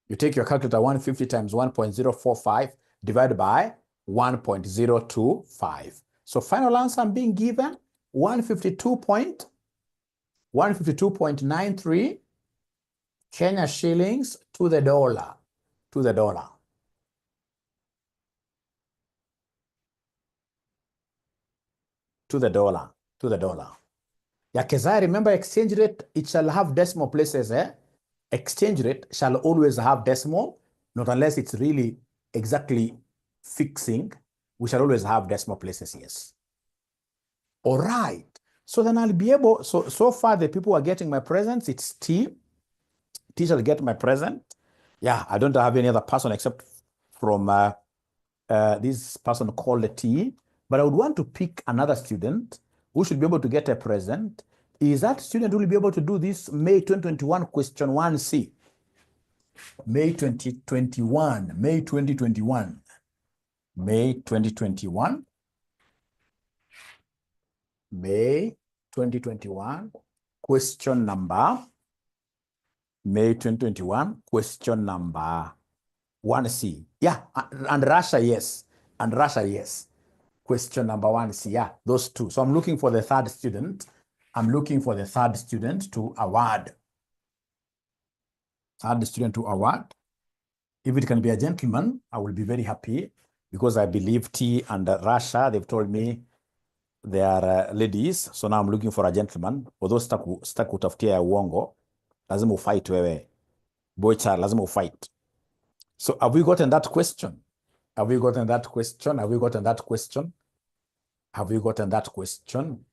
You take your calculator, 150 times 1.045 divided by 1.025. So final answer I'm being given 152.93 Kenya shillings to the dollar. To the dollar. To the dollar. To the dollar. Yeah, Kezai, remember exchange rate, it shall have decimal places. Exchange rate shall always have decimal, not unless it's really exactly fixing. We shall always have decimal places, yes. All right. So then I'll be able, so far the people who are getting my presents, it's T. T shall get my present. Yeah, I don't have any other person except from this person called T. But I would want to pick another student who should be able to get a present. Is that student who will be able to do this May 2021 question 1C? May 2021, May 2021, May 2021, May 2021, question number, May 2021, question number 1C. Yeah, and Russia, yes. And Russia, yes. Question number 1C, yeah, those two. So I'm looking for the third student. I'm looking for the third student to award. Third student to award. If it can be a gentleman, I will be very happy because I believe T and Russia, they've told me they are ladies. So now I'm looking for a gentleman. Although sita kutafutia ya uongo, lazima ufight wewe. Boy child, lazima ufight. So have we gotten that question? Have we gotten that question? Have we gotten that question? Have we gotten that question?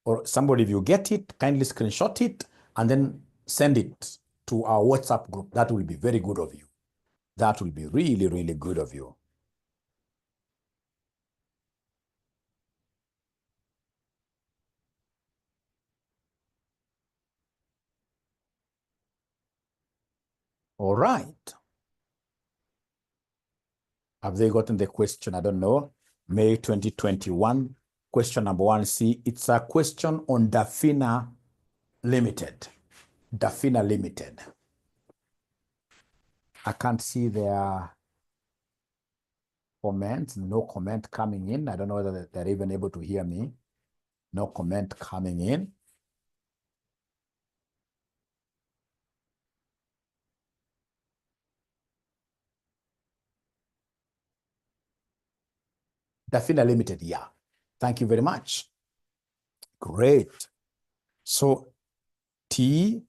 Or somebody, if you get it, kindly screenshot it and then send it to our WhatsApp group. That will be very good of you. That will be really, really good of you. All right. Have they gotten the question? I don't know. May 2021, question number 1C. It's a question on Dafina Limited. Dafina Limited. I can't see their comments. No comment coming in. I don't know whether they're even able to hear me. No comment coming in. Dafina Limited, yeah. Thank you very much. Great. So T,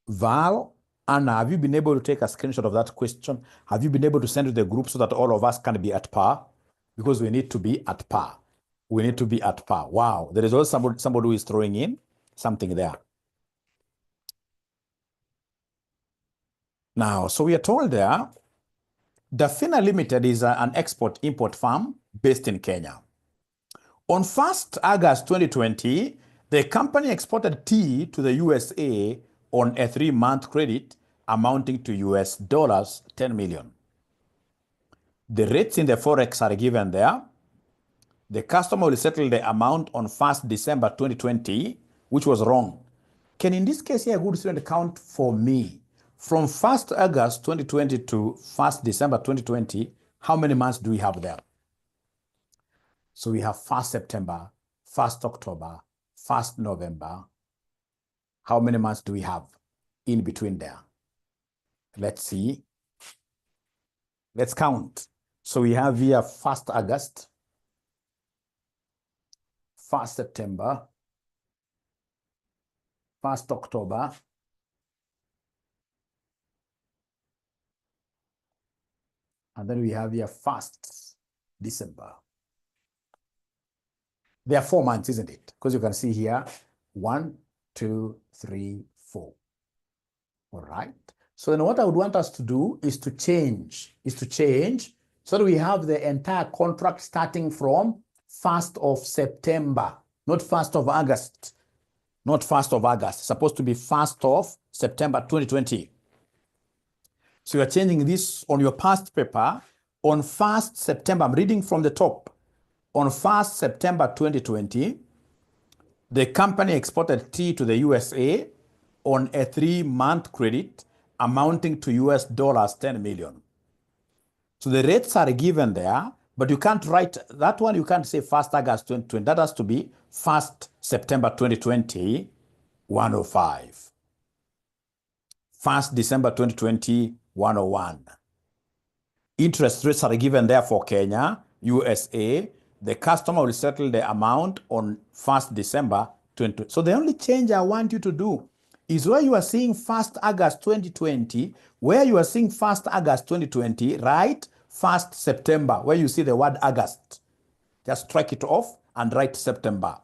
Val, Anna, have you been able to take a screenshot of that question? Have you been able to send to the group so that all of us can be at par? Because we need to be at par. We need to be at par. Wow. There is also somebody who is throwing in. something there. Now, so we are told there, Dafina Limited is an export-import firm based in Kenya. On 1st August 2020, the company exported tea to the USA on a 3-month credit amounting to US dollars 10 million. The rates in the forex are given there. The customer will settle the amount on 1st December 2020, which was wrong. Can in this case here a good student count for me? From 1st August 2020 to 1st December 2020, how many months do we have there? So we have 1st September, 1st October, 1st November. How many months do we have in between there? Let's see. Let's count. So we have here 1st August, 1st September, 1st October, and then we have here 1st December. There are 4 months, isn't it? Because you can see here, 1, 2, 3, 4. All right. So then what I would want us to do is to change, so that we have the entire contract starting from 1st of September, not 1st of August. Not 1st of August. It's supposed to be 1st of September 2020. So you're changing this on your past paper. On 1st September, I'm reading from the top. On 1st September 2020, the company exported tea to the USA on a 3-month credit amounting to US dollars 10 million. So the rates are given there, but you can't write that one. You can't say 1st August 2020. That has to be 1st September 2020, 105. 1st December 2020, 101. Interest rates are given there for Kenya, USA. The customer will settle the amount on 1st December 2020. So the only change I want you to do is where you are seeing 1st August 2020, where you are seeing 1st August 2020, write 1st September, where you see the word August. Just strike it off and write September.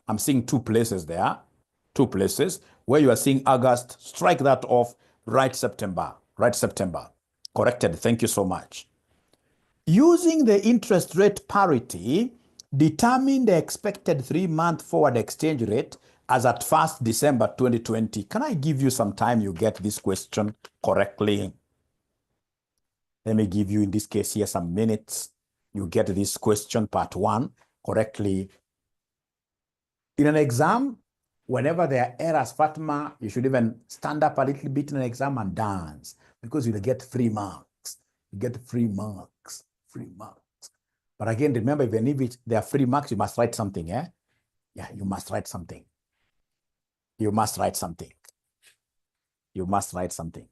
I'm seeing 2 places there, 2 places. Where you are seeing August, strike that off, write September, Corrected, thank you so much. Using the interest rate parity, determine the expected 3-month forward exchange rate as at 1st December 2020. Can I give you some time you get this question correctly? Let me give you, in this case here, some minutes. You get this question, part 1, correctly. In an exam, whenever there are errors, Fatima, you should even stand up a little bit in an exam and dance, because you'll get 3 marks. You get 3 marks, 3 marks. But again, remember, even if there are 3 marks, you must write something, eh? Yeah, you must write something. You must write something. You must write something.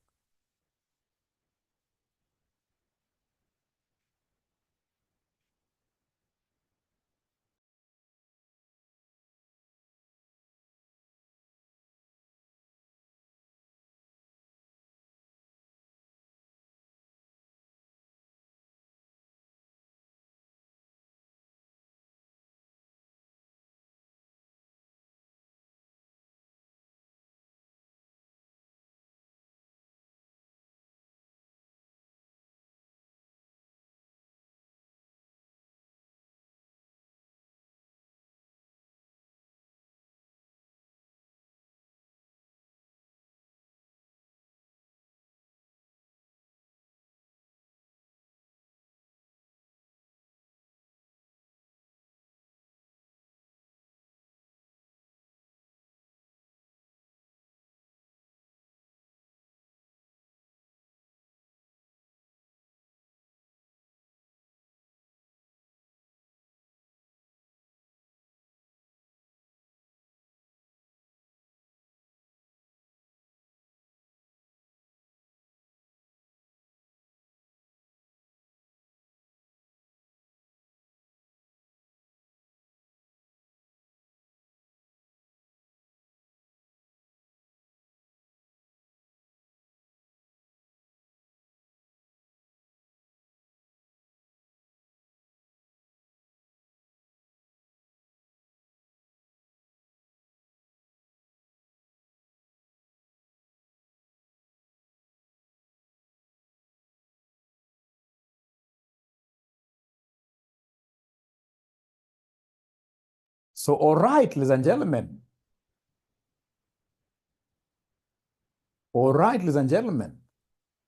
So, all right, ladies and gentlemen. All right, ladies and gentlemen.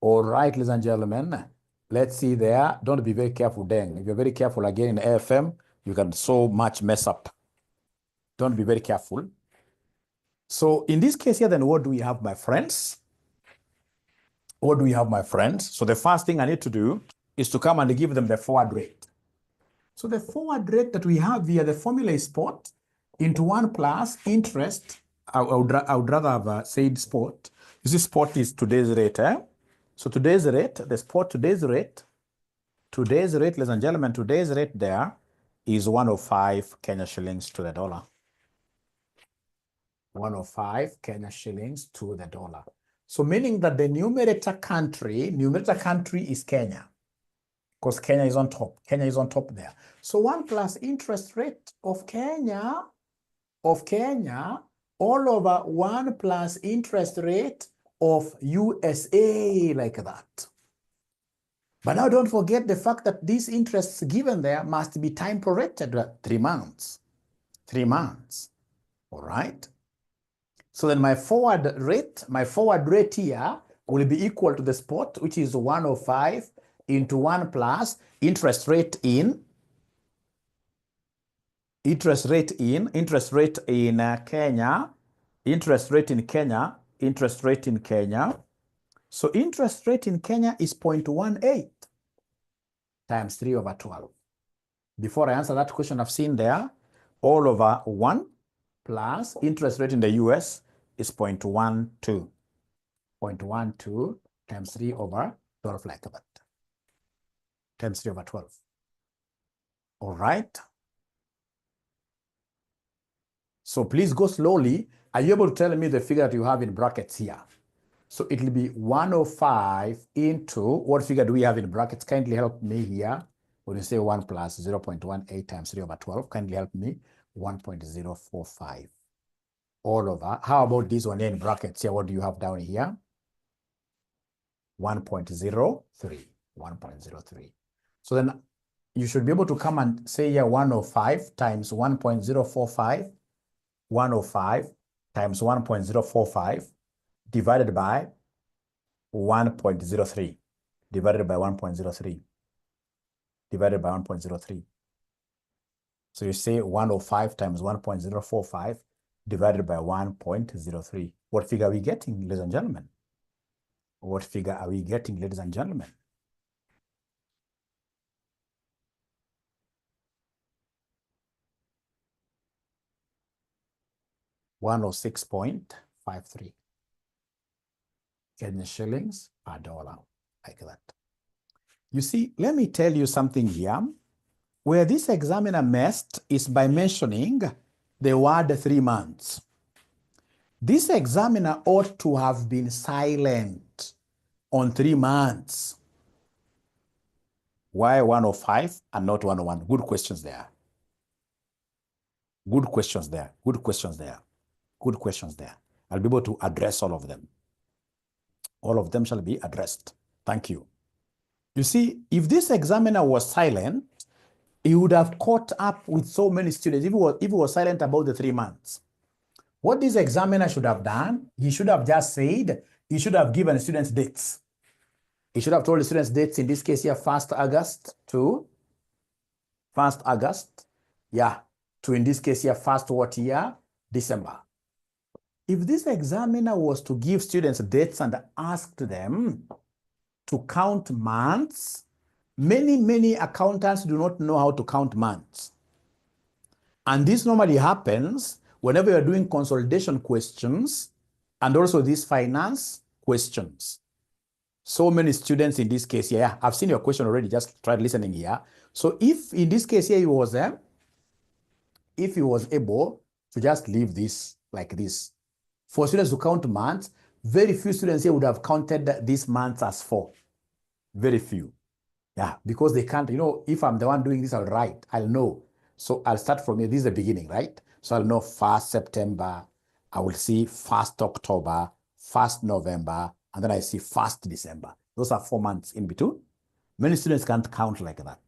All right, ladies and gentlemen. Let's see there. Don't be very careful then. If you're very careful again in AFM, you can so much mess up. Don't be very careful. So in this case here, then what do we have, my friends? What do we have, my friends? So the first thing I need to do is to come and give them the forward rate. So the forward rate that we have here, the formula is spot into 1 plus interest. I would rather have said spot. You see, spot is today's rate. So today's rate, the spot today's rate, ladies and gentlemen, today's rate there is 105 Kenya shillings to the dollar. 105 Kenya shillings to the dollar. So meaning that the numerator country is Kenya, because Kenya is on top. Kenya is on top there. So 1 plus interest rate of Kenya, all over 1 plus interest rate of USA, like that. But now don't forget the fact that these interests given there must be time prorated, 3 months. 3 months, all right? So then my forward rate here will be equal to the spot, which is 105 into 1 plus interest rate in Kenya, interest rate in Kenya. So interest rate in Kenya is 0.18 times 3 over 12. Before I answer that question, I've seen there, all over 1 plus interest rate in the US is 0.12. 0.12 times 3 over 12, like that. Times 3 over 12. All right. So please go slowly. Are you able to tell me the figure that you have in brackets here? So it will be 105 into, what figure do we have in brackets? Kindly help me here. When you say 1 plus 0.18 times 3 over 12, kindly help me. 1.045 all over. How about this one here in brackets here? What do you have down here? 1.03. 1.03. So then you should be able to come and say here 105 times 1.045. 105 times 1.045 divided by 1.03. Divided by 1.03. Divided by 1.03. So you say 105 times 1.045 divided by 1.03. What figure are we getting, ladies and gentlemen? What figure are we getting, ladies and gentlemen? $106.53 Kenyan shillings per dollar, like that. You see, let me tell you something here. Where this examiner messed is by mentioning the word 3 months. This examiner ought to have been silent on 3 months. Why 105 and not 101? Good questions there. Good questions there. Good questions there. Good questions there. I'll be able to address all of them. All of them shall be addressed. Thank you. You see, if this examiner was silent, he would have caught up with so many students if he was silent about the 3 months. What this examiner should have done, he should have just said, he should have given students dates. He should have told the students dates, in this case here, 1st August to 1st August, yeah, to in this case here, 1st what year? December. If this examiner was to give students dates and asked them to count months, many accountants do not know how to count months. And this normally happens whenever you're doing consolidation questions and also these finance questions. So many students in this case here, I've seen your question already, just try listening here. So if in this case here he was able to just leave this like this, for students to count months, very few students here would have counted these months as 4. Very few. Yeah, because they can't, if I'm the one doing this, I'll write, I'll know. So I'll start from here. This is the beginning, right? So I'll know 1st September, I will see 1st October, 1st November, and then I see 1st December. Those are 4 months in between. Many students can't count like that.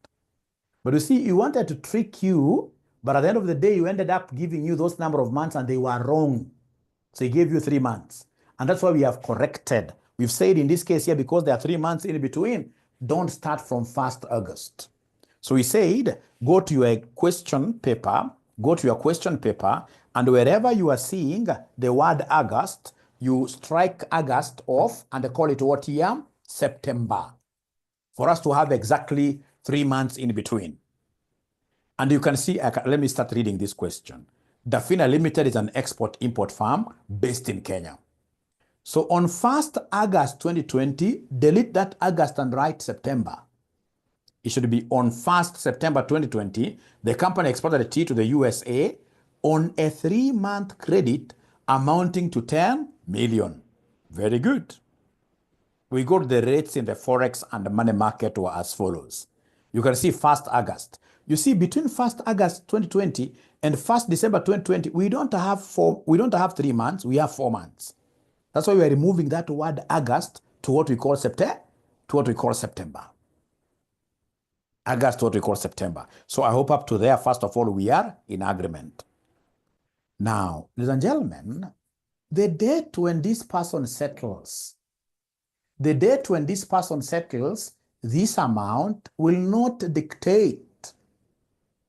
But you see, he wanted to trick you But at the end of the day, you ended up giving you those number of months and they were wrong. So he gave you 3 months. And that's why we have corrected. We've said in this case here, because there are 3 months in between, don't start from 1st August. So we said, go to your question paper, and wherever you are seeing the word August, you strike August off and call it what year? September. For us to have exactly 3 months in between. And you can see, let me start reading this question. Dafina Limited is an export-import firm based in Kenya. So on 1st August 2020, delete that August and write September. It should be on 1st September 2020, the company exported tea to the USA on a 3-month credit amounting to 10 million. Very good. We go to the rates in the Forex and the money market were as follows. You can see 1st August. You see, between 1st August 2020 and 1st December 2020, we don't have 3 months, we have 4 months. That's why we are removing that word August to what we call September, August, what we call September. So I hope up to there, first of all, we are in agreement. Now, ladies and gentlemen, the date when this person settles, this amount will not dictate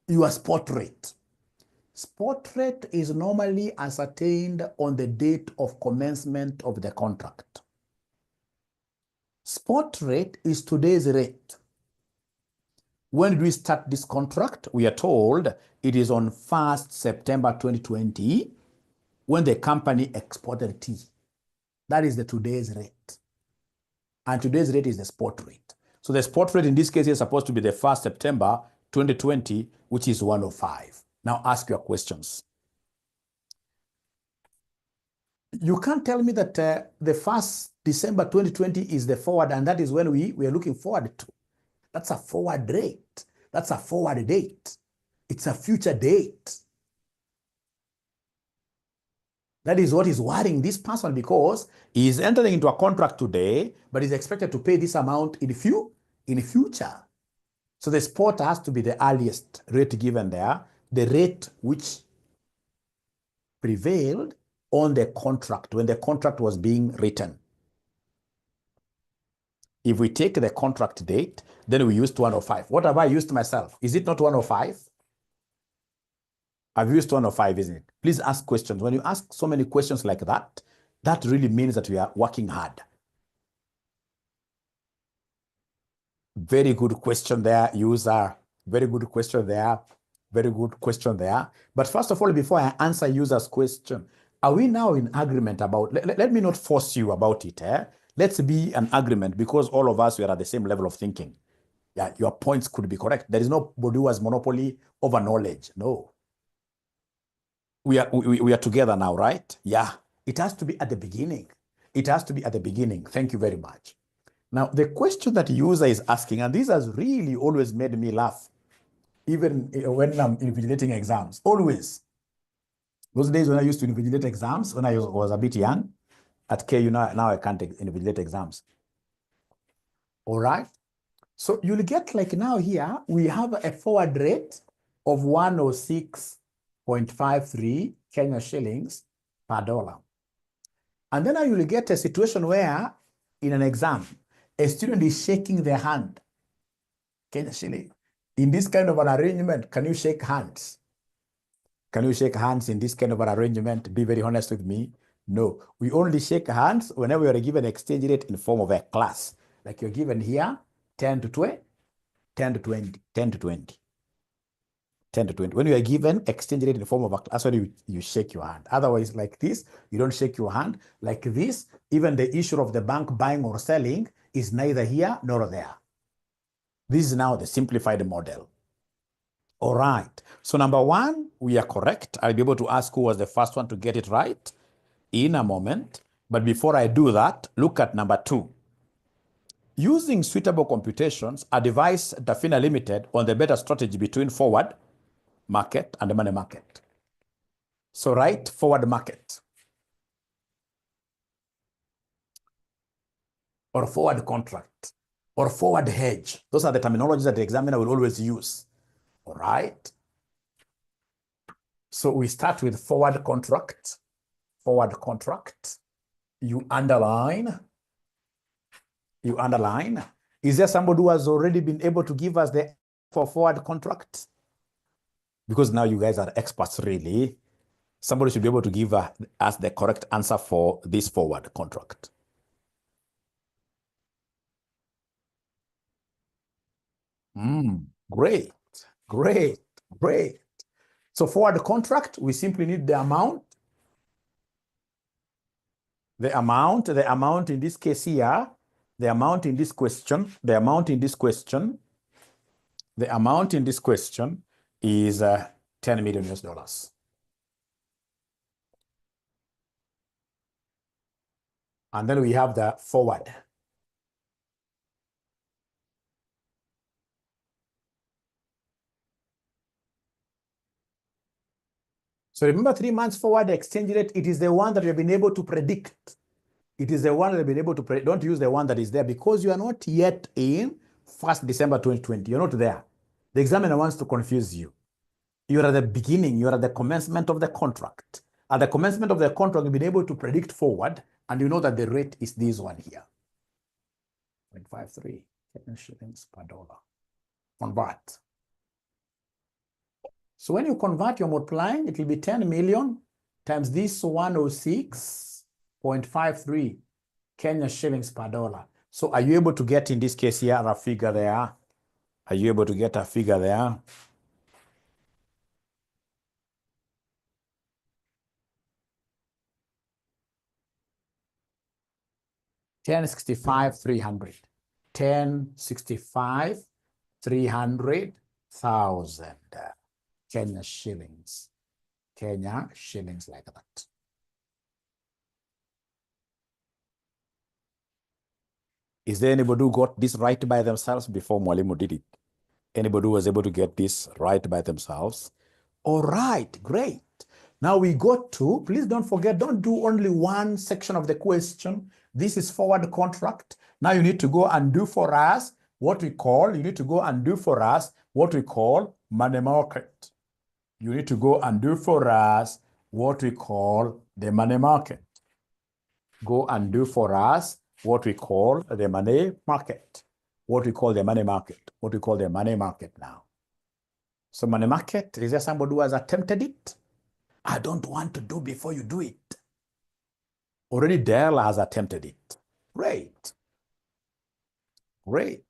your spot rate. Spot rate is normally ascertained on the date of commencement of the contract. Spot rate is today's rate. When did we start this contract? We are told it is on 1st September 2020 when the company exported tea. That is the today's rate. And today's rate is the spot rate. So the spot rate in this case is supposed to be the 1st September 2020, which is 105. Now ask your questions. You can't tell me that the 1st December 2020 is the forward and that is when we are looking forward to. That's a forward rate. That's a forward date. It's a future date. That is what is worrying this person because he is entering into a contract today, but is expected to pay this amount in the future. So the spot has to be the earliest rate given there, the rate which prevailed on the contract when the contract was being written. If we take the contract date, then we used 105. What have I used myself? Is it not 105? I've used 105, isn't it? Please ask questions. When you ask so many questions like that, that really means that we are working hard. Very good question there, user. Very good question there. Very good question there. But first of all, before I answer user's question, are we now in agreement about, let me not force you about it. Let's be in agreement because all of us, we are at the same level of thinking. Yeah, your points could be correct. There is nobody who has monopoly over knowledge. No. We are together now, right? Yeah. It has to be at the beginning. It has to be at the beginning. Thank you very much. Now, the question that user is asking, and this has really always made me laugh, even when I'm invigilating exams, always. Those days when I used to invigilate exams, when I was a bit young, at KU, now I can't invigilate exams. All right. So you'll get like now here, we have a forward rate of 106.53 Kenya shillings per dollar. And then you'll get a situation where in an exam, a student is shaking their hand. Kenya shilling. In this kind of an arrangement, can you shake hands? Can you shake hands in this kind of an arrangement? Be very honest with me. No, we only shake hands whenever we are given exchange rate in the form of a class. Like you're given here, 10 to 20, 10 to 20, 10 to 20. 10 to 20. When you are given exchange rate in the form of a class, when you shake your hand. Otherwise, like this, you don't shake your hand. Like this, even the issue of the bank buying or selling is neither here nor there. This is now the simplified model. All right. So number one, we are correct. I'll be able to ask who was the first one to get it right in a moment. But before I do that, look at number two. Using suitable computations, advise Dafina Limited on the better strategy between forward market and the money market. So write forward market or forward contract or forward hedge. Those are the terminologies that the examiner will always use. All right. So we start with forward contract. Forward contract. You underline. You underline. Is there somebody who has already been able to give us the for forward contract? Because now you guys are experts, really. Somebody should be able to give us the correct answer for this forward contract. Great, great, great. So forward contract, we simply need the amount. The amount in this case here, the amount in this question, the amount in this question, the amount in this question is $10 million US. And then we have the forward. So remember 3 months forward exchange rate, it is the one that you've been able to predict. It is the one that you've been able to predict. Don't use the one that is there because you are not yet in 1st December 2020. You're not there. The examiner wants to confuse you. You're at the beginning, you're at the commencement of the contract. At the commencement of the contract, you've been able to predict forward, and you know that the rate is this one here. 0.53 shillings per dollar. Convert. So when you convert, you're multiplying, it will be 10 million times this 106.53 Kenya shillings per dollar. So are you able to get, in this case here, a figure there? Are you able to get a figure there? $10,65,300. $10,65,300,000 Kenya shillings. Kenya shillings like that. Is there anybody who got this right by themselves before Mwalimu did it? Anybody who was able to get this right by themselves? All right, great. Now we go to, please don't forget, don't do only one section of the question. This is forward contract. Now you need to go and do for us what we call, money market. You need to go and do for us what we call the money market. Go and do for us what we call the money market. What we call the money market. What we call the money market now. So money market, is there somebody who has attempted it? I don't want to do before you do it. Already Dell has attempted it. Great. Great.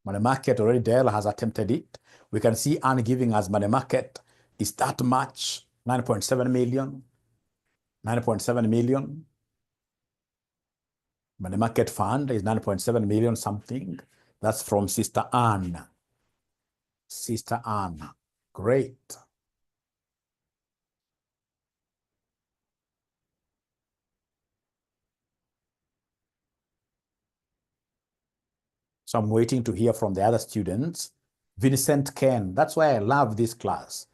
Money market, already Dell has attempted it. We can see Anne giving us money market is that much, 9.7 million. 9.7 million. Money market fund is 9.7 million something. That's from Sister Anne. Sister Anne. Great. So I'm waiting to hear from the other students. Vincent Ken, that's why I love this class.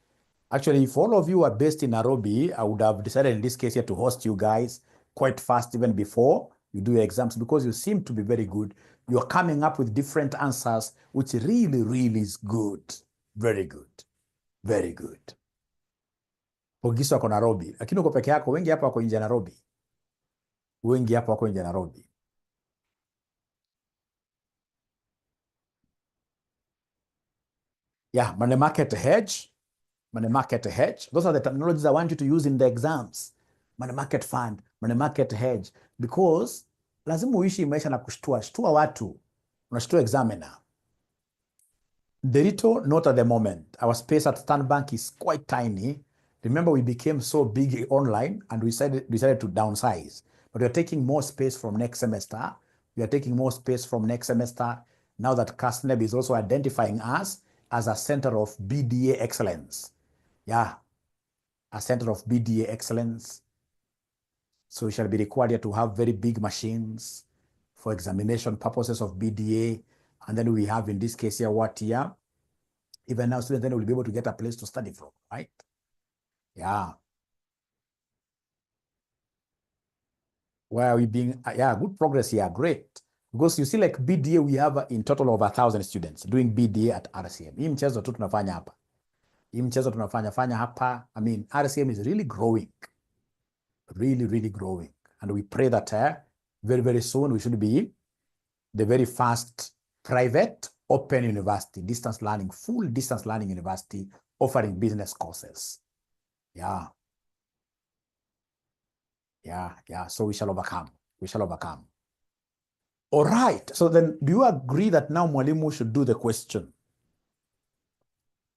Actually, if all of you are based in Nairobi, I would have decided in this case here to host you guys quite fast even before you do your exams because you seem to be very good. You're coming up with different answers, which really, really is good. Very good. Very good. Pogiso wako Nairobi. Lakini uko peke yako, wengi hapa wako nje Nairobi. Wengi hapa wako nje Nairobi. Yeah, money market hedge. Money market hedge. Those are the terminologies I want you to use in the exams. Money market fund, money market hedge. Because lazima uishi maisha na kushtua watu. Unashtua examiner. The little, not at the moment. Our space at Stan Bank is quite tiny. Remember, we became so big online and we decided to downsize. But we're taking more space from next semester. We are taking more space from next semester now that CASNEB is also identifying us as a center of BDA excellence. Yeah, a center of BDA excellence. So we shall be required here to have very big machines for examination purposes of BDA. And then we have, in this case here, what here? Even now, students then will be able to get a place to study from, right? Yeah. Where are we being? Yeah, good progress here. Great. Because you see, like BDA, we have in total over 1,000 students doing BDA at RCM. Hii mchezo tu tunafanya hapa. Hii mchezo tunafanya hapa, I mean, RCM is really growing. Really growing. And we pray that very, very soon we should be the very first private open university, distance learning, full distance learning university offering business courses. Yeah. So we shall overcome. All right. So then do you agree that now Mwalimu should do the question?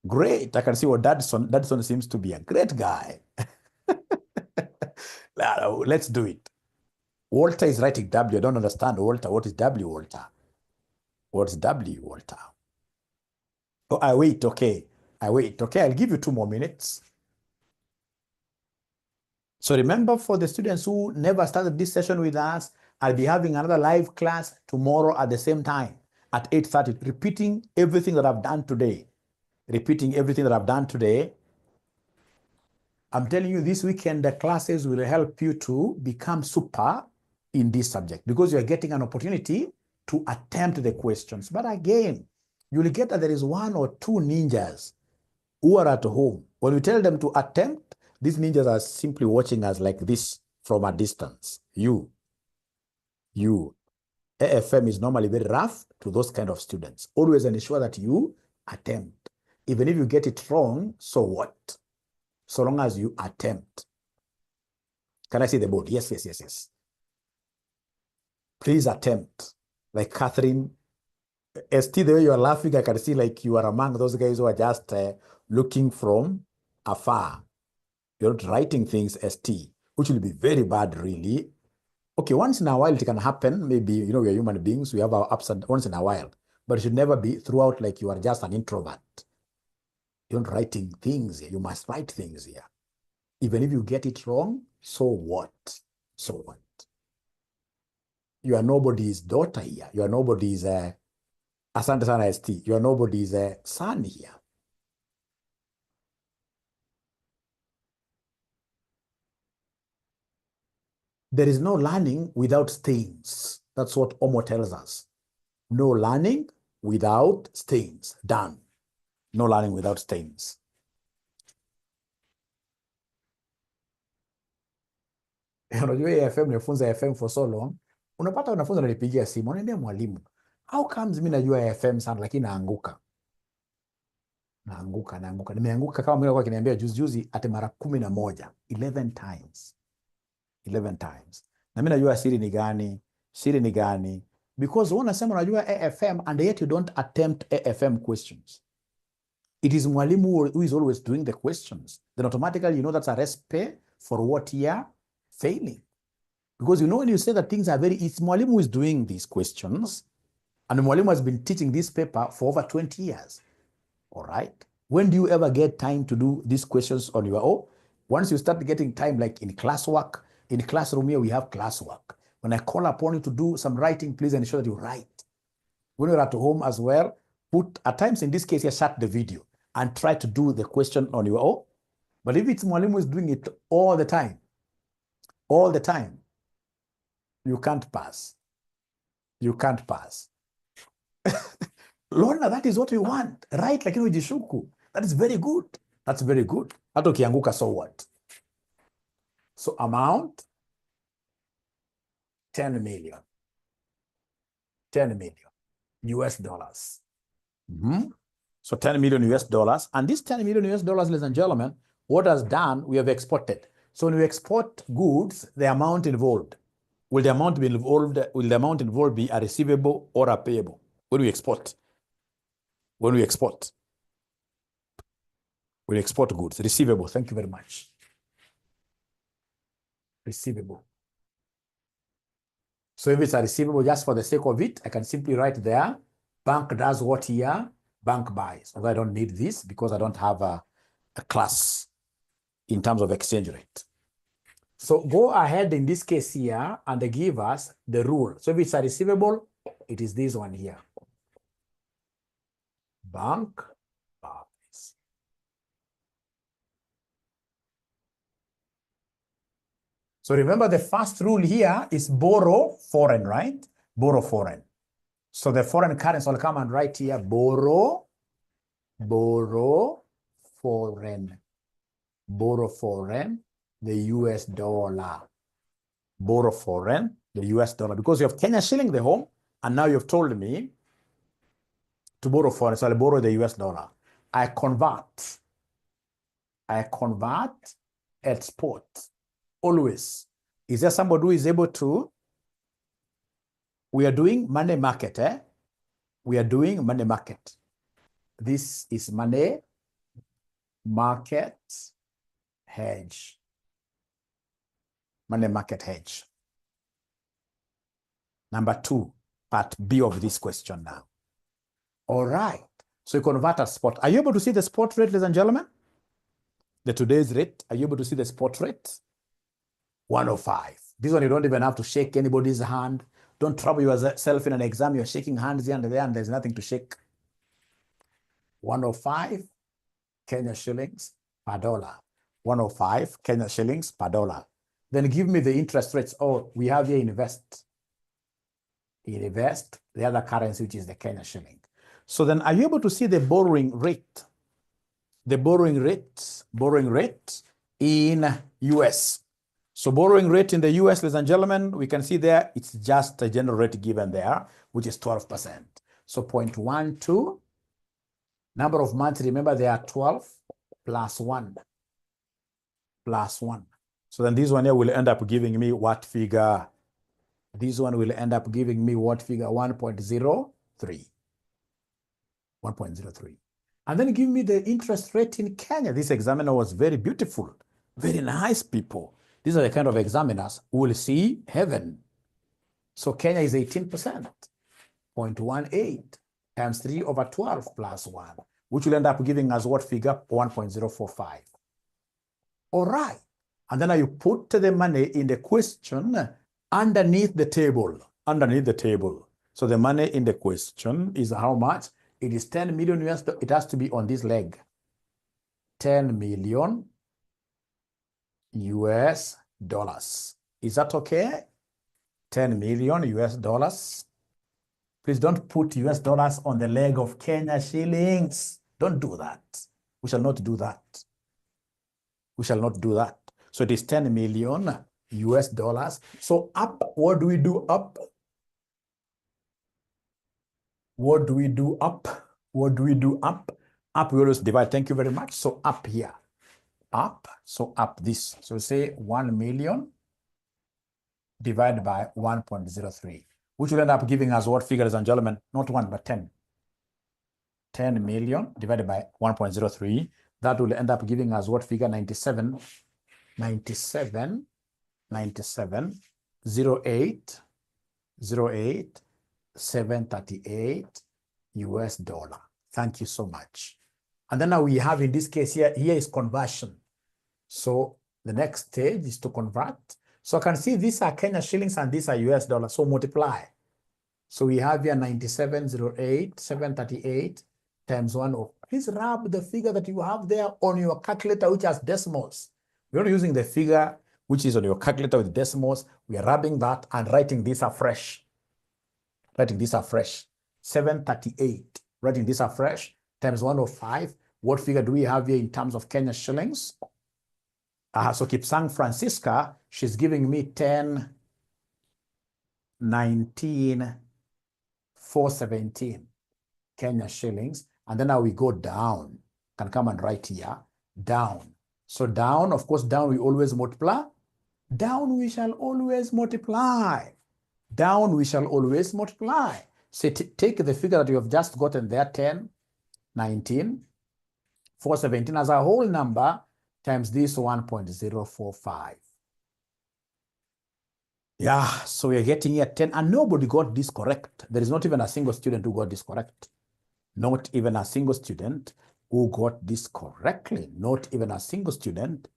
Great. I can see what Dadson seems to be a great guy. Let's do it. Walter is writing W. I don't understand, Walter. What is W, Walter? What's W, Walter? Oh, I wait. Okay. I'll give you 2 more minutes. So remember, for the students who never started this session with us, I'll be having another live class tomorrow at the same time at 8:30, repeating everything that I've done today. I'm telling you, this weekend, the classes will help you to become super in this subject because you're getting an opportunity to attempt the questions. But again, you'll get that there is 1 or 2 ninjas who are at home. When we tell them to attempt, these ninjas are simply watching us like this from a distance. AFM is normally very rough to those kind of students. Always ensure that you attempt. Even if you get it wrong, so what? So long as you attempt. Can I see the board? Yes. Please attempt. Like Catherine, ST, the way you are laughing, I can see like you are among those guys who are just looking from afar. You're not writing things ST, which will be very bad, really. Okay, once in a while it can happen. Maybe, we are human beings. We have our ups and once in a while. But it should never be throughout like you are just an introvert. You're not writing things here. You must write things here. Even if you get it wrong, so what? You are nobody's daughter here. You are nobody's Asante sana ST. You are nobody's son here. There is no learning without stains. That's what Omo tells us. No learning without stains. Done. No learning without stains. Unajua AFM nimefunza AFM for so long. Unapata wanafunzi wananipigia simu, wanaambia mwalimu, how comes mimi najua AFM sana lakini naanguka. Nimeanguka kama mwalimu akiniambia juzi ate mara 11, 11 times. 11 times. Na mimi najua siri ni gani? Because unasema unajua AFM and yet you don't attempt AFM questions. It is mwalimu who is always doing the questions. Then automatically you know that's a recipe for what you are failing. Because when you say that things are it's mwalimu who is doing these questions, and mwalimu has been teaching this paper for over 20 years. All right? When do you ever get time to do these questions on your own? Once you start getting time, like in classwork, in classroom here, we have classwork. When I call upon you to do some writing, please ensure that you write. When you're at home as well, at times in this case, you shut the video and try to do the question on your own. But if it's mwalimu is doing it all the time, you can't pass. Lorna, that is what we want, right? Lakini ujishuku. That is very good. Hata ukianguka, so what? So amount, 10 million US dollars. So 10 million US dollars. And this 10 million US dollars, ladies and gentlemen, what has done, we have exported. So when we export goods, the amount involved, will the amount involved be a receivable or a payable? When we export goods, receivable. Thank you very much. Receivable. So if it's a receivable, just for the sake of it, I can simply write there, bank does what here? Bank buys. Although I don't need this because I don't have a class in terms of exchange rate. So go ahead in this case here and give us the rule. So if it's a receivable, it is this one here. Bank buys. So remember the first rule here is borrow foreign, right? Borrow foreign. So the foreign currency will come and write here, borrow foreign. Borrow foreign, the US dollar. Borrow foreign, the US dollar. Because you have Kenya shilling, the home, and now you've told me to borrow foreign, so I'll borrow the US dollar. I convert at spot, always. Is there somebody who is able to? We are doing money market, eh? We are doing money market. This is money market hedge. Money market hedge. Number 2, part B of this question now. All right. So you convert a spot. Are you able to see the spot rate, ladies and gentlemen? The today's rate. Are you able to see the spot rate? 105. This one you don't even have to shake anybody's hand. Don't trouble yourself in an exam. You're shaking hands here and there, and there's nothing to shake. 105 Kenya shillings per dollar. 105 Kenya shillings per dollar. Then give me the interest rates. Oh, we have here invest. Invest the other currency, which is the Kenya shilling. So then are you able to see the borrowing rate? The borrowing rate in US. So borrowing rate in the US, ladies and gentlemen, we can see there, it's just a general rate given there, which is 12%. So 0.12, number of months, remember they are 12 plus 1. So then this one here will end up giving me what figure? This one will end up giving me what figure? 1.03. 1.03. And then give me the interest rate in Kenya. This examiner was very beautiful, very nice people. These are the kind of examiners who will see heaven. So Kenya is 18%, 0.18 times 3 over 12 plus 1, which will end up giving us what figure? 1.045. All right. And then you put the money in the question underneath the table. So the money in the question is how much? It is 10 million US. It has to be on this leg. 10 million US dollars. Is that okay? 10 million US dollars. Please don't put US dollars on the leg of Kenya shillings. Don't do that. We shall not do that. So it is 10 million US dollars. So up, what do we do up? Up, we always divide. Thank you very much. So up here. So up this. So say 1 million divided by 1.03, which will end up giving us what figure, ladies and gentlemen? Not 1, but 10. 10 million divided by 1.03. That will end up giving us what figure? 97, 08, 738 US dollar. Thank you so much. And then now we have in this case here is conversion. So the next stage is to convert. So I can see these are Kenya shillings and these are US dollars. So multiply. So we have here 9708, 738 times 1. Please rub the figure that you have there on your calculator, which has decimals. We're not using the figure which is on your calculator with decimals. We are rubbing that and writing this afresh. 738. Writing this afresh times 105. What figure do we have here in terms of Kenya shillings? So Kipsang Francisca, she's giving me 10,19,417 Kenya shillings. And then now we go down. Can come and write here. Down. So down, of course, down we always multiply. Down we shall always multiply. So take the figure that you have just gotten there, 10,19,417 as a whole number times this 1.045. Yeah, so we're getting here 10, and nobody got this correct. There is not even a single student who got this correct. Not even a single student who got this correctly. Not even a single student.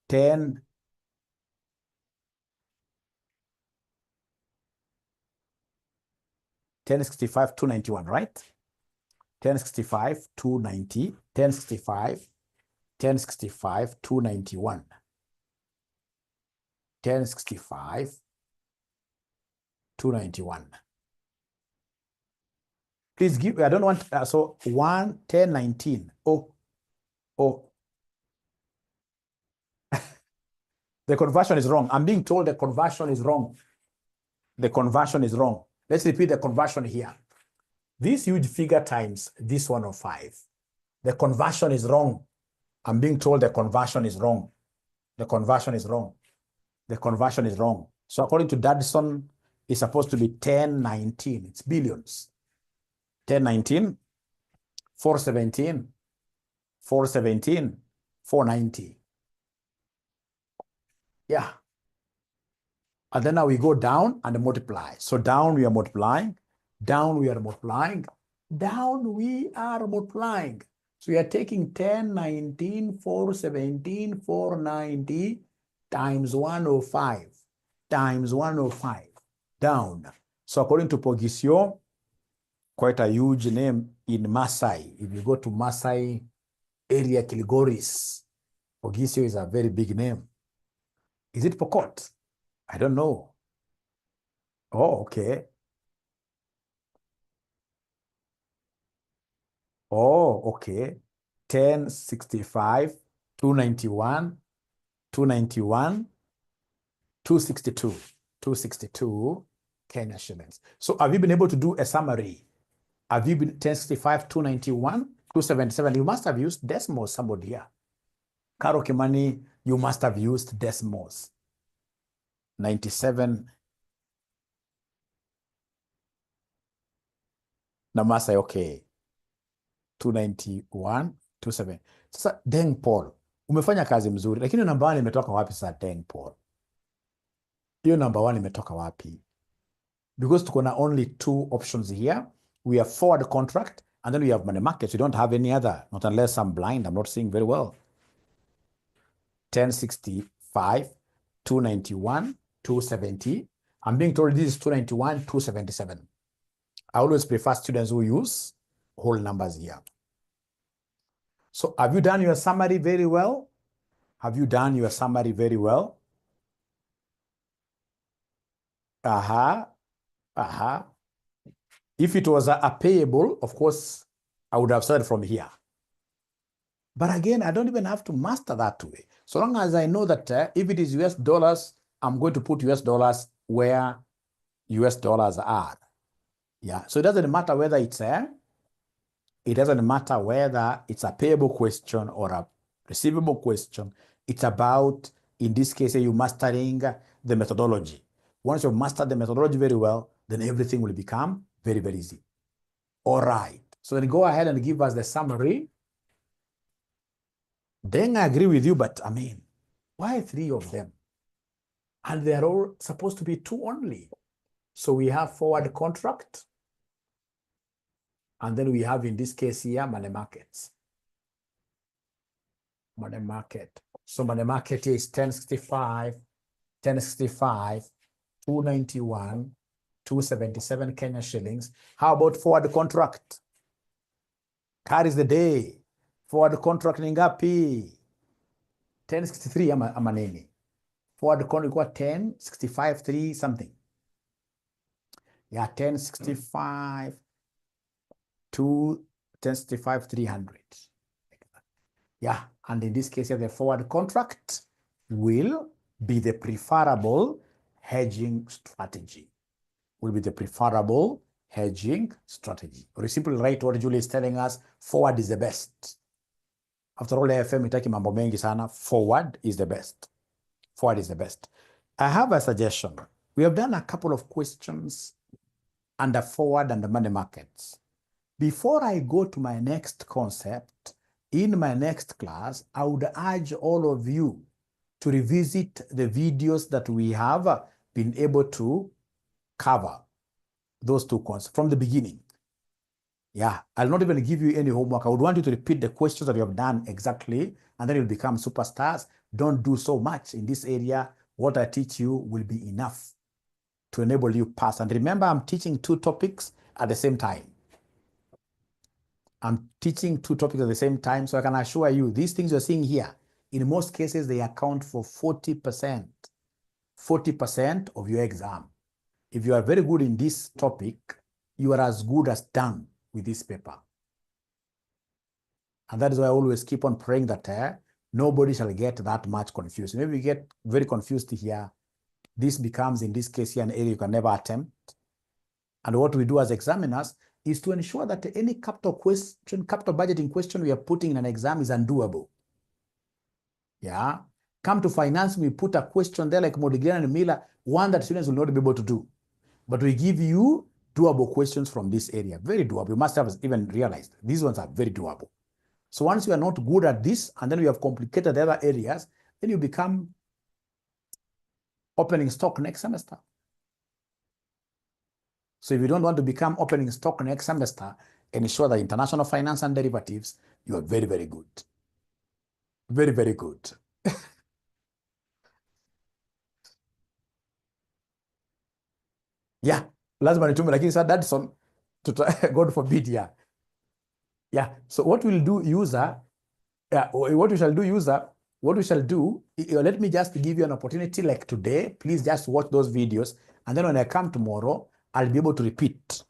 1065, 291, right? 1065, 290, 1065, 291. 1065, 291. Please give, I don't want, so 1019. Oh, Oh, the conversion is wrong. I'm being told the conversion is wrong. The conversion is wrong. Let's repeat the conversion here. This huge figure times this 105. The conversion is wrong. I'm being told the conversion is wrong. The conversion is wrong. The conversion is wrong. So according to Dadson, it's supposed to be 1019. It's billions. 1019, 417, 417, 490. Yeah. And then now we go down and multiply. So down we are multiplying. Down we are multiplying. Down we are multiplying. So we are taking 10, 19, 417, 490 times 105 times 105 down. So according to Pogisio, quite a huge name in Masai. If you go to Masai area, Kilgoris, Pogisio is a very big name. Is it Pokot? I don't know. Oh, okay. Oh, okay. 1065, 291, 291, 262, 262 Kenya shillings. So have you been able to do a summary? Have you been 1065, 291, 277? You must have used decimals, somebody here. Karo Kimani, you must have used decimals. 97. Namasai, okay. 291, 27. Sasa Deng Paul, umefanya kazi mzuri, lakini namba 1 imetoka wapi sasa Deng Paul? Hiyo namba 1 imetoka wapi? Because tuko na only 2 options here. We have forward contract and then we have money markets. We don't have any other, not unless I'm blind. I'm not seeing very well. 1065, 291, 270. I'm being told this is 291, 277. I always prefer students who use whole numbers here. So have you done your summary very well? Have you done your summary very well? If it was a payable, of course, I would have started from here. But again, I don't even have to master that way. So long as I know that if it is US dollars, I'm going to put US dollars where US dollars are. Yeah, so it doesn't matter whether it's a payable question or a receivable question. It's about, in this case, you mastering the methodology. Once you've mastered the methodology very well, then everything will become very, very easy. All right. So then go ahead and give us the summary. Then I agree with you, but I mean, why 3 of them? And they're all supposed to be 2 only. So we have forward contract. And then we have, in this case here, money markets. Money market. So money market is 1065, 291, 277 Kenya shillings. How about forward contract? Carries the day. Forward contract ni ngapi? 1063 ama nini? Forward contract kwa 1065 3 something. Yeah, 1065 to 1065 300. Yeah, and in this case, the forward contract will be the preferable hedging strategy. Will be the preferable hedging strategy. Or you simply write what Julie is telling us, forward is the best. After all, AFM itaki mambo mengi sana, forward is the best. Forward is the best. I have a suggestion. We have done a couple of questions under forward and the money markets. Before I go to my next concept, in my next class, I would urge all of you to revisit the videos that we have been able to cover, those 2 concepts from the beginning. Yeah, I'll not even give you any homework. I would want you to repeat the questions that you have done exactly, and then you'll become superstars. Don't do so much in this area. What I teach you will be enough to enable you pass. And remember, I'm teaching 2 topics at the same time. I'm teaching 2 topics at the same time, so I can assure you, these things you're seeing here, in most cases, they account for 40% of your exam. If you are very good in this topic, you are as good as done with this paper. And that is why I always keep on praying that nobody shall get that much confused. Maybe you get very confused here. This becomes, in this case here, an area you can never attempt. And what we do as examiners is to ensure that any capital budgeting question we are putting in an exam is undoable. Yeah. Come to finance, we put a question there like Modigliani and Miller, one that students will not be able to do. But we give you doable questions from this area. Very doable. You must have even realized these ones are very doable. So once you are not good at this, and then we have complicated the other areas, then you become opening stock next semester. So if you don't want to become opening stock next semester, ensure that international finance and derivatives, you are very, very good. Very, very good. Yeah, lazima nitume, lakini sasa Dadson, God forbid, yeah. Yeah, so what we'll do, user, what we shall do, let me just give you an opportunity like today. Please just watch those videos. And then when I come tomorrow, I'll be able to repeat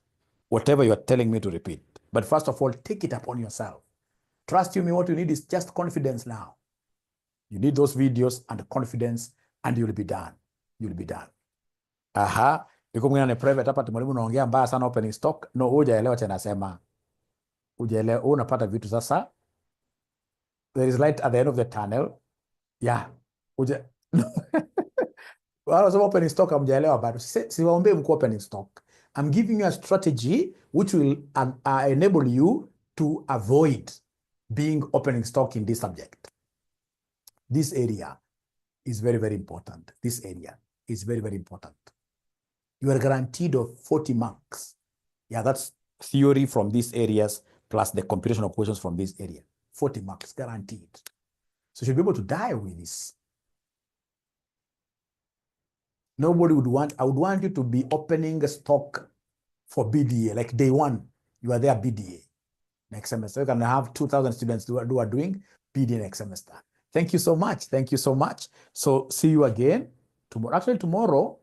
whatever you're telling me to repeat. But first of all, take it upon yourself. Trust you me, what you need is just confidence now. You need those videos and confidence, and you'll be done. You'll be done. Aha, iko mwingine ni private hapa, mwalimu unaongea mbaya sana opening stock. No, hujaelewa cha nasema. Hujaelewa, unapata vitu sasa. There is light at the end of the tunnel. Yeah. Wala opening stock hamjaelewa bado. Siwaombee mku opening stock. I'm giving you a strategy which will enable you to avoid being opening stock in this subject. This area is very, very important. This area is very, very important. You are guaranteed of 40 marks. Yeah, that's theory from these areas plus the computation of questions from this area. 40 marks guaranteed. So you should be able to die with this. Nobody would want, I would want you to be opening a stock for BDA, like day one, you are there BDA next semester. You can have 2,000 students who are doing BDA next semester. Thank you so much. Thank you so much. So see you again tomorrow. Actually, tomorrow,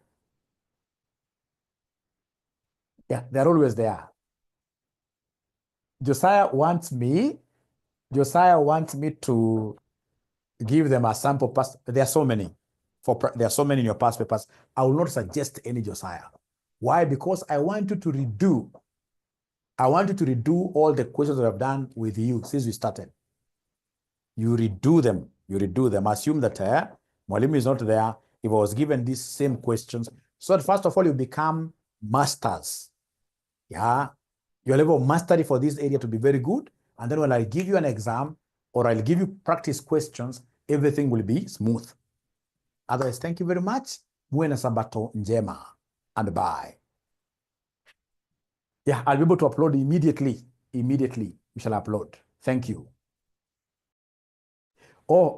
yeah, they're always there. Josiah wants me to give them a sample pass. There are so many. There are so many in your past papers. I will not suggest any Josiah. Why? Because I want you to redo all the questions that I've done with you since we started. You redo them. Assume that Mwalimu is not there. If I was given these same questions, so that first of all, you become masters. Yeah. Your level of mastery for this area to be very good. And then when I give you an exam or I'll give you practice questions, everything will be smooth. Otherwise, thank you very much. Muwe na sabato njema. And bye. Yeah, I'll be able to upload immediately. We shall upload. Thank you. Oh,